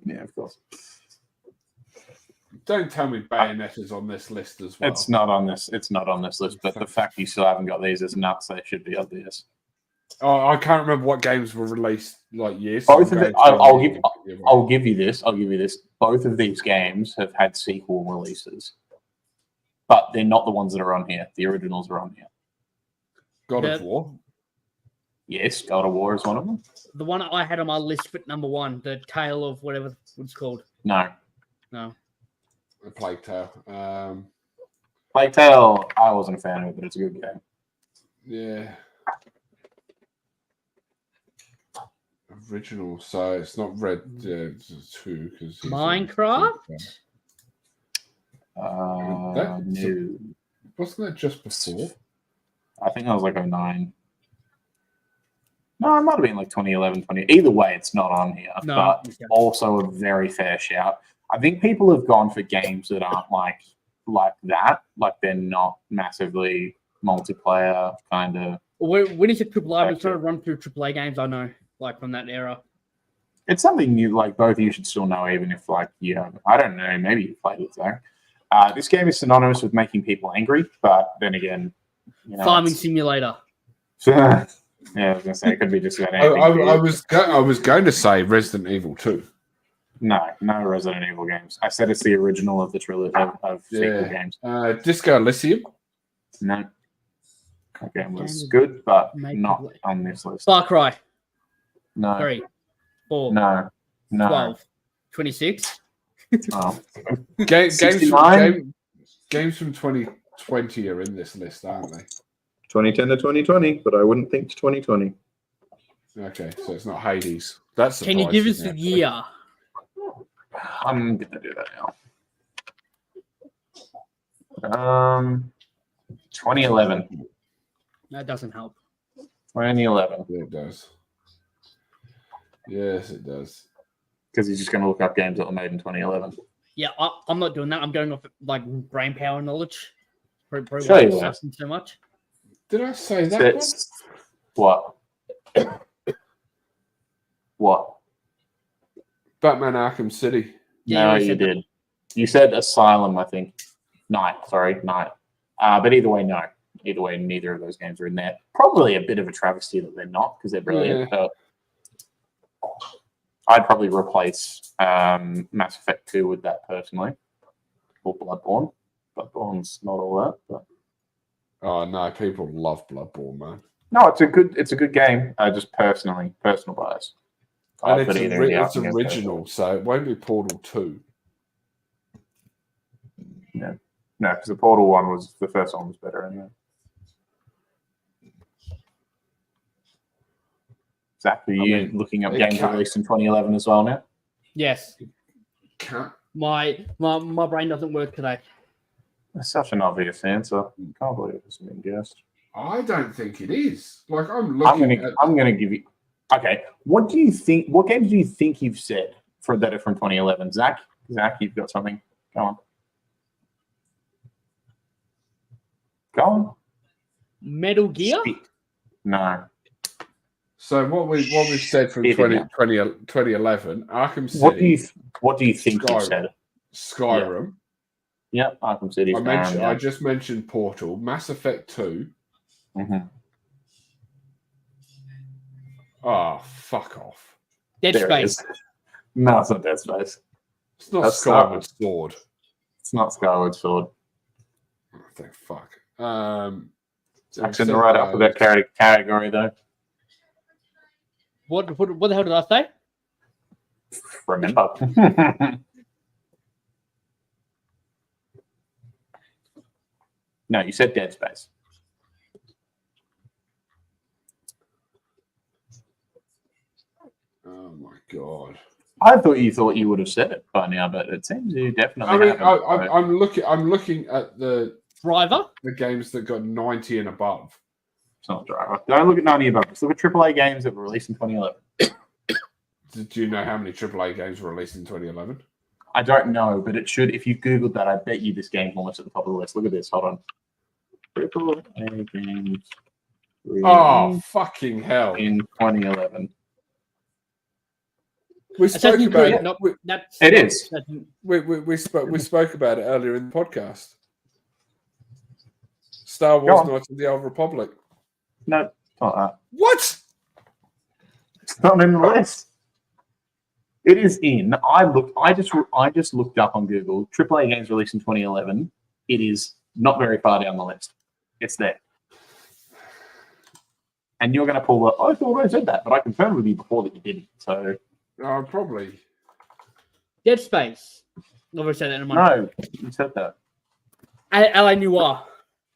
Yeah, of course. Don't tell me Bayonetta's on this list as well. It's not on this. It's not on this list. But the fact you still haven't got these is nuts. They should be obvious. Oh, I can't remember what games were released like years. Both of it. I'll give you this. I'll give you this. Both of these games have had sequel releases, but they're not the ones that are on here. The originals are on here. God of War. Yes, God of War is one of them. The one I had on my list for number 1, the Tale of whatever it's called. No. A Plague Tale. Plague Tale, I wasn't a fan of it, but it's a good game. Yeah. Original, so it's not Red 2 because Minecraft. No. Wasn't that just before? I think that was like 09. No, it might have been like 2011, 20. Either way, it's not on here. No, but also a very fair shout. I think people have gone for games that aren't like like that. Like they're not massively multiplayer kind of. When is it triple A? I'm trying to run through AAA games I know, like from that era. It's something you like. Both of you should still know, even if like I don't know. Maybe you played it, Zach. This game is synonymous with making people angry, but then again, Farming Simulator. Yeah, I was gonna say it could be just about anything. I was going to say Resident Evil 2. No Resident Evil games. I said it's the original of the trilogy of sequel games. Disco Elysium. No. That game was good, but not on this list. Far Cry. No. 3, 4, No. 12, 26. Oh. Games 69? Games from 2020 are in this list, aren't they? 2010 to 2020, but I wouldn't think to 2020. Okay, so it's not Hades. That's Can you give us the year? I'm gonna do that now. 2011. That doesn't help. 2011. Yeah, it does. Yes, it does. Because he's just going to look up games that were made in 2011. Yeah, I'm not doing that. I'm going off like brain power knowledge. Probably Sure why you I'm are. so much. Did I say that? It's, what? What? Batman Arkham City. Yeah, No, you you said that. did. You said Asylum, I think. Night. But either way, no. Either way, neither of those games are in there. Probably a bit of a travesty that they're not because they're brilliant. Yeah. I'd probably replace Mass Effect 2 with that personally, or Bloodborne. Bloodborne's not all that, but Oh no, people love Bloodborne, man. no, it's a good game. Just personal bias. And I'd put either in the it's Arkham original, so it won't be Portal 2. No, because the Portal one was the first one was better in there. Zach, are you looking up games released in 2011 as well now? Yes. Can't. My brain doesn't work today. That's such an obvious answer. Can't believe it's been guessed. I don't think it is. Like I'm looking I'm gonna give you. Okay, what do you think? What games do you think you've said that are from 2011? Zach, you've got something. Go on. Metal Gear? Spit. No. So what we've said from Spit it 2011, Arkham City. What do you think you've said? Skyrim. Yep, Arkham City. I just mentioned Portal, Mass Effect 2. Mm-hmm. Oh, fuck off. Dead Space. No, it's not Dead Space. It's not That's Skyward Sword. It's not Skyward Sword. Oh, thank fuck. It's in the right alphabet category, though. What the hell did I say? Remember. No, you said Dead Space. Oh my god. I thought you would have said it by now, but it seems you definitely haven't. I'm looking at the Driver? games that got 90 and above. It's not Driver. Don't look at 90 above. Just look at AAA games that were released in 2011. Do you know how many AAA games were released in 2011? I don't know, but it should. If you Googled that, I bet you this game's almost at the top of the list. Look at this. Hold on. AAA games. Oh, fucking hell. In 2011. We spoke about it. It is. We spoke about it earlier in the podcast. Star Wars Knights of the Old Republic. No, it's not that. What? It's not in the list. It is in. I just looked up on Google. AAA games released in 2011. It is not very far down the list. It's there. And you're going to pull the. I thought I said that, but I confirmed with you before that you didn't. So. Probably. Dead Space. Never said that in a No, you said that. LA Noire.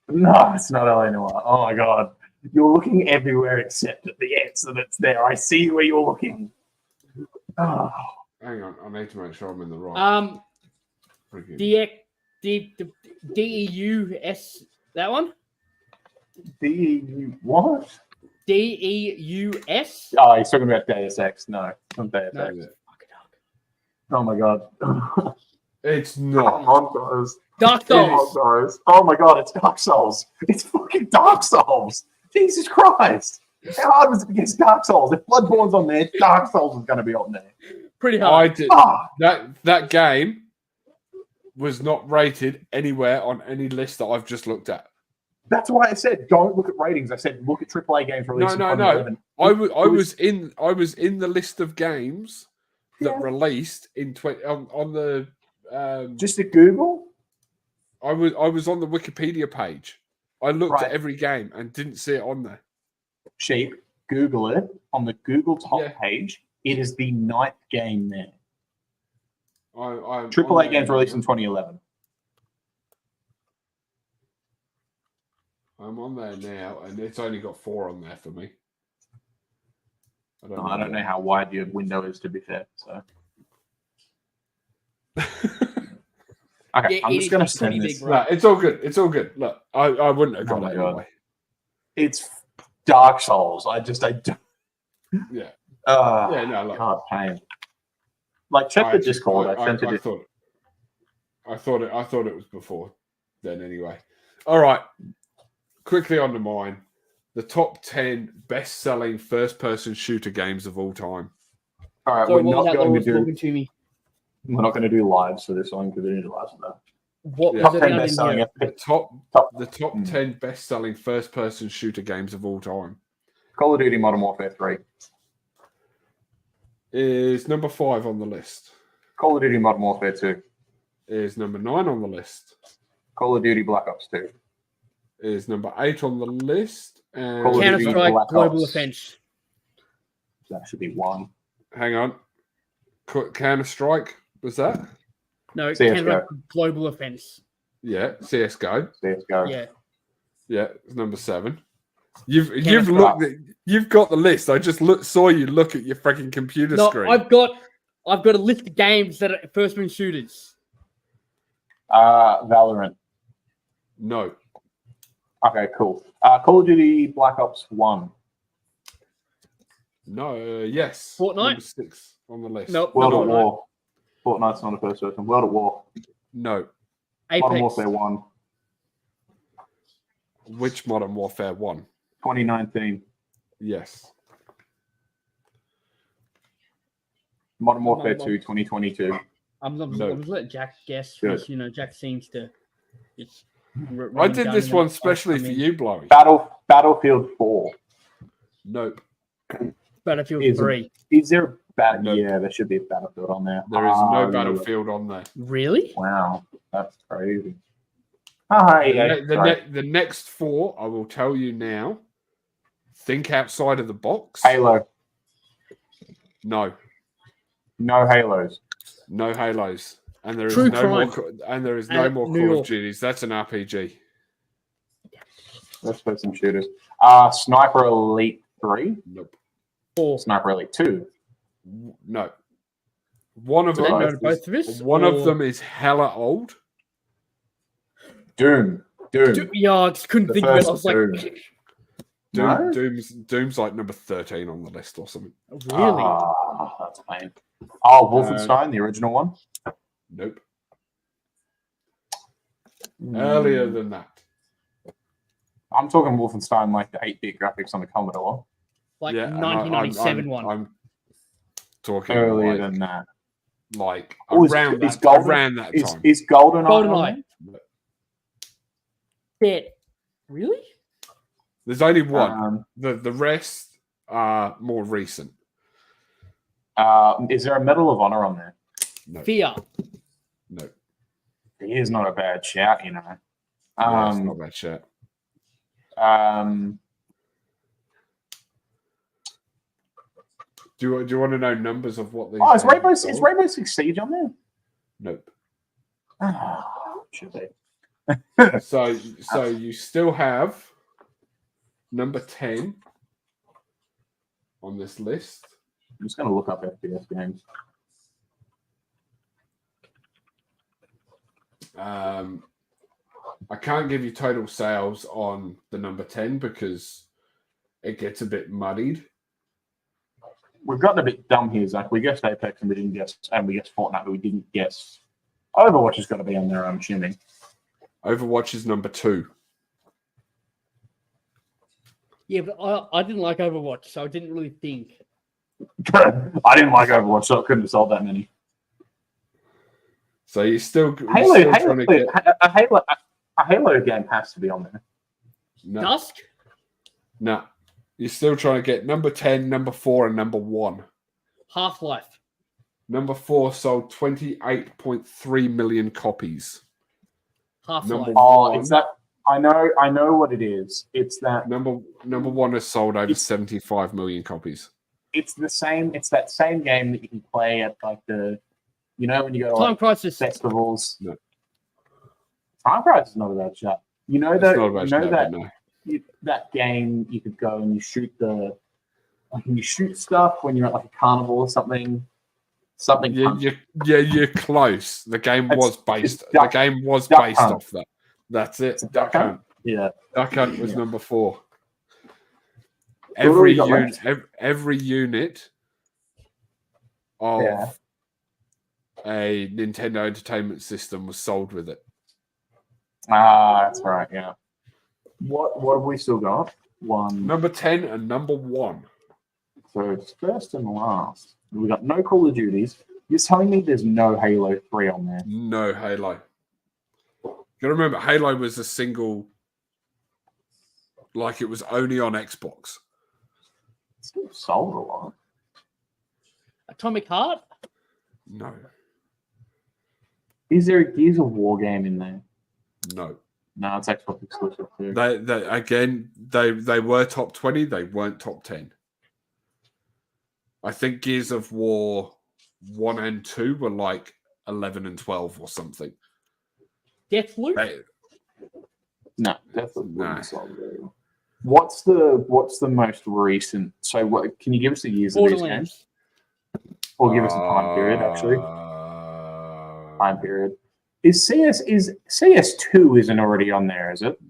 No, it's not LA Noire. Oh my god. You're looking everywhere except at the answer that's there. I see where you're looking. Oh. Hang on, I need to make sure I'm in the right. DEUS, that one? What? DEUS? Oh, he's talking about Deus Ex. No, it's not Deus Ex. No. Oh my god. It's Come not. on, guys. Dark Come Souls. on, guys. Oh my god, it's Dark Souls. It's fucking Dark Souls. Jesus Christ. How hard was it against Dark Souls? If Bloodborne's on there, Dark Souls is going to be on there. Pretty I hard. did Ah, that game was not rated anywhere on any list that I've just looked at. that's why I said don't look at ratings. I said look at AAA games released in No. 2011. I was in the list of games that Yeah. released in on the Just at Google? I was on the Wikipedia page. I looked Right. at every game and didn't see it on there. Sheep, Google it. On the Google top Yeah. page, it is the 9th game there. I'm AAA on games there released now. in 2011. I'm on there now, and it's only got 4 on there for me. I don't know how wide your window is, to be fair. So, okay, Yeah, I'm it just is going to pretty send big, this. right? It's all good. It's all good. Look, I wouldn't have got Oh my it God. anyway. It's Dark Souls. I don't. Yeah. Yeah, No, look. God, pain. Like, check the Discord. I sent it. I thought it was before then anyway. All right. Quickly on to mine. The top 10 best-selling first-person shooter games of all time. All right, Sorry, we're what was not that going Laura to was do. talking to me? We're not going to do lives for this one because we didn't do lives for that. What Yeah. was Top it 10 down in best-selling. here? The top Hmm. 10 best-selling first-person shooter games of all time Call of Duty Modern Warfare 3. is number 5 on the list. Call of Duty Modern Warfare 2. Is number 9 on the list. Call of Duty Black Ops 2. Is number 8 on the list. And Call of Duty Counter-Strike Black Global Ops. Offense. That should be 1. hang on. Counter-Strike, was that? No, CS:GO. Counter-Strike Global Offense. Yeah, CSGO. CSGO. Yeah. Yeah, it's number 7. You've Counter-Strike. looked at, you've got the list. I just saw you look at your freaking computer No, screen. I've got a list of games that are first-person shooters. Valorant. No. Okay, cool. Call of Duty Black Ops 1. No, yes. Fortnite? Number 6 on the list. Nope. World not at Fortnite. War. Fortnite's not a first person. World at War. No. Modern Apex. Warfare 1. Which Modern Warfare 1? 2019. Yes. Modern Warfare Mum. 2, 2022. I'm No. just let Jack guess. Good. Because, Jack seems to. Just I did this one specially for you, Blowy. Battlefield 4. Nope. Battlefield Is- 3. Is there a Nope. Yeah, there should be a Battlefield on there. There is no Battlefield on there. Really? Wow, that's crazy. Hi. The next 4, I will tell you now. Think outside of the box. Halo. No. No Halos. No Halos. And there is True no more Crime. and there is no And more New Call York. of Duties. That's an RPG. Let's put some shooters. Sniper Elite 3. Nope. 4. Sniper Elite 2. No. One of Do they them know is, both of us? one or- of them is hella old. Doom. Yeah, I just couldn't The think of it. I first was like, Doom. No? Doom's like number 13 on the list or something. really? That's lame. Oh, Wolfenstein, the original one. Nope. Earlier than that. I'm talking Wolfenstein like the 8-bit graphics on the Commodore. Like Yeah, and 1997 one. I'm talking Earlier like, than that. like Oh, is around Golden- that Is time. GoldenEye? GoldenEye. on Dead. Really? There's only there? one. The rest are more recent. Is there a Medal of Honor on there? No. Fear. No. It is not a bad shout, you know. Yeah, it's not that shit. Do you want to know numbers of what these? Oh, is games Rainbow are is called? Rainbow Six Siege on there? Nope. Should be. So you still have number 10 on this list. I'm just going to look up FPS games. I can't give you total sales on the number 10 because it gets a bit muddied. We've gotten a bit dumb here, Zach. We guessed Apex and we didn't guess, and we guessed Fortnite, but we didn't guess Overwatch has got to be on there, I'm assuming. Overwatch is number 2. Yeah, but I didn't like Overwatch, so I didn't really think. I didn't like Overwatch, so I couldn't have sold that many. So you're still Halo, trying to get a Halo game has to be on there. no, Dusk? no. You're still trying to get number 10, number 4, and number 1. Half-Life. Number 4 sold 28.3 million copies. Half-Life. Number Oh, one, it's that. I know what it is. It's that. number 1 has sold over 75 million copies. It's the same. It's that same game that you can play at like the, when you go to Time like Crisis. festivals. No. Time Crisis is not about shot. It's not about that no. that game you could go and you shoot stuff when you're at like a carnival or something. You're close. The game was based. Duck Hunt. Off that. That's it. Duck Hunt. Yeah. Duck Hunt was number 4. So what do we got Every unit of a Nintendo Entertainment System was sold with it. Ah, that's right. Yeah. What have we still got? One. Number 10 and number 1. So it's first and last. We got no Call of Duties. You're telling me there's no Halo 3 on there? No Halo. You gotta remember, Halo was a single, like it was only on Xbox. It's still sold a lot. Atomic Heart? No. Is there a Gears of War game in there? No. No, it's Xbox exclusive too. They were top 20, they weren't top 10. I think Gears of War 1 and 2 were like 11 and 12 or something. Deathloop? No, definitely No. wouldn't sold very well. What's the most recent? So what can you give us the years of these games? Or give us a time period, actually. Time period. Is CS2 isn't already on there, is it?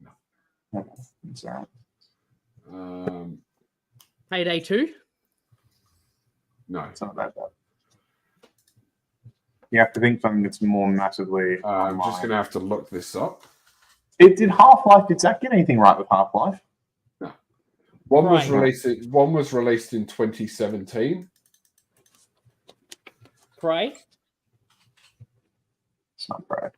No. Okay, that's all right. Payday 2? No. It's not that bad. You have to think something that's more massively. I'm just going to have to look this up. Did Half-Life? Did Zach get anything right with Half-Life? No. One was Right. released in 2017. Prey? It's not right.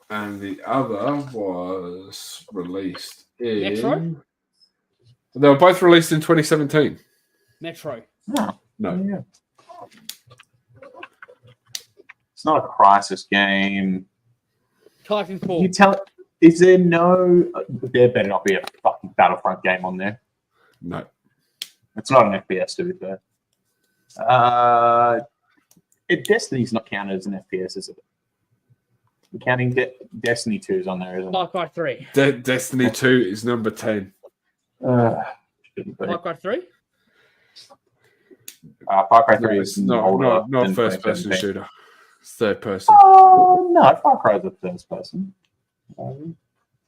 And the other was released in... Metro? They were both released in 2017. Metro. No. No. Yeah. It's not a crisis game. Titanfall. You tell. Is there no? There better not be a fucking Battlefront game on there. No. It's not an FPS, to be fair. Destiny's not counted as an FPS, is it? We're counting Destiny 2 is on there, isn't it? Far Cry 3. Destiny 2 is number 10. Shouldn't be. Far Cry 3? Far Cry 3 No, is it's older not than first person 2017. shooter. It's third person. Oh no, Far Cry is a first person.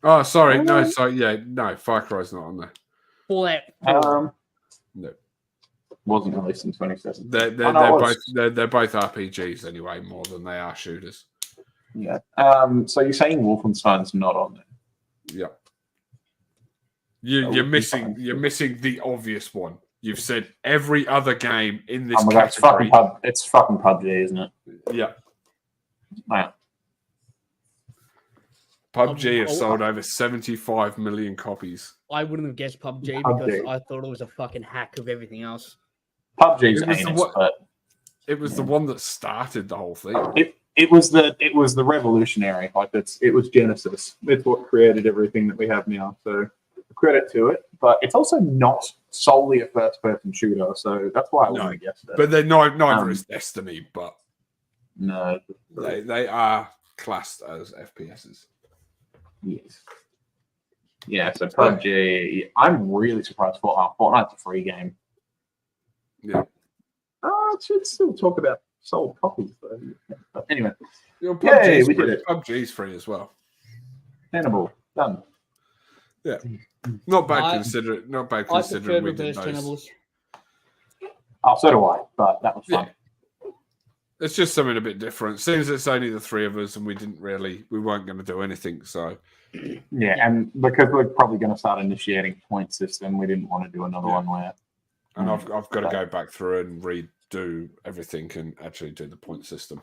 Oh, sorry. No, sorry. Yeah, no, Far Cry's not on there. Fallout 4. No. Wasn't released in 2017. They're both RPGs anyway, more than they are shooters. Yeah. So you're saying Wolfenstein's not on there? Yeah. You're would be missing. fine. You're missing the obvious one. You've said every other game in this Oh my God, category. it's fucking PUBG, isn't it? Yeah. Wow. PUBG has sold over 75 million copies. I wouldn't have guessed PUBG PUBG. because I thought it was a fucking hack of everything else. PUBG's It was heinous, but It was the one that started the whole thing. it was the revolutionary. Like it was Genesis. It's what created everything that we have now. So credit to it. But it's also not solely a first-person shooter, so that's why I wouldn't have guessed it. But they're neither is Destiny, but No, they are classed as FPSs. yes. Yeah, so PUBG. I'm really surprised Fortnite's a free game. Yeah. It should still talk about sold copies though. But anyway, PUBG's we free. did it. PUBG's free as well. tenable done. Yeah. Not bad I considering I we prefer did reverse those. tenables. Oh, so do I. But that was fun. It's just something a bit different. Seems it's only the three of us, and we weren't going to do anything. So Yeah, and because we're probably going to start initiating point system, we didn't want to do another one where. And I've got to go back through and redo everything and actually do the point system.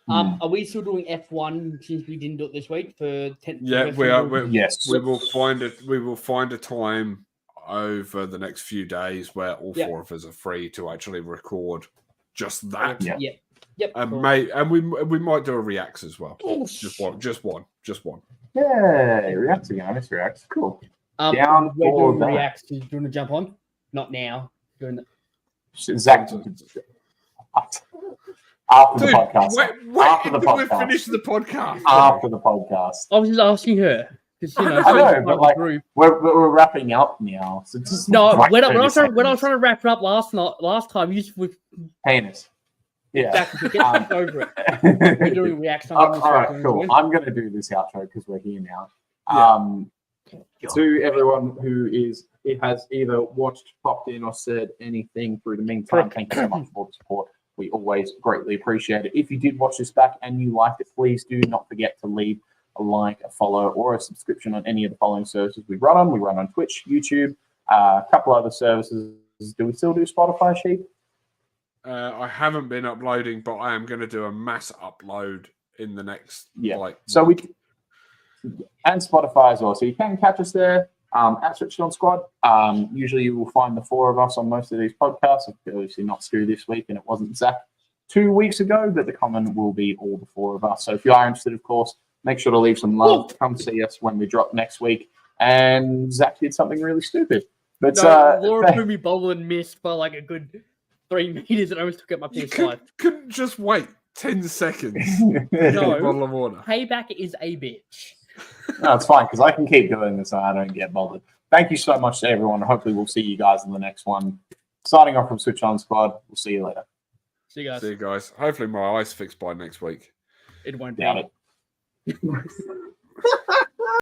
Are we still doing F1 since we didn't do it this week for 10? Yeah, we are. Yes, we will find it. We will find a time over the next few days where all four of us are free to actually record just that. Yep. And we might do a reacts as well. Just one. Yeah, reacts again. I miss reacts. Cool. Down we're doing reacts. Do you want to jump on? Not now. Doing the... Zach. After the podcast. After the podcast. We finish the podcast. After the podcast. I was just asking her. I know, but like we're wrapping up now. So just when I was trying to wrap it up last time, you just with penis. Yeah. Exactly. Get over it. We're doing reacts. All right, cool. I'm going to do this outro because we're here now. To everyone who has either watched, popped in, or said anything through the meantime, thank you so much for the support. We always greatly appreciate it. If you did watch this back and you liked it, please do not forget to leave a like, a follow, or a subscription on any of the following services we run on. We run on Twitch, YouTube, a couple other services. Do we still do Spotify, Sheep? I haven't been uploading, but I am going to do a mass upload in the next week. And Spotify as well. So you can catch us there at Switched On Squad. Usually you will find the four of us on most of these podcasts. Obviously not Stu this week, and it wasn't Zach 2 weeks ago, but the common will be all the four of us. So if you are interested, of course, make sure to leave some love. Come see us when we drop next week. And Zach did something really stupid. But Laura threw me bubble and missed by like a good 3 meters and I almost took out my PS5. Couldn't just wait 10 seconds. No, bottle of water. Payback is a bitch. No, it's fine because I can keep doing this and I don't get bothered. Thank you so much to everyone. Hopefully we'll see you guys in the next one. Signing off from Switch On Squad. We'll see you later. See you guys. Hopefully my eye's fixed by next week. It won't Doubt be. it.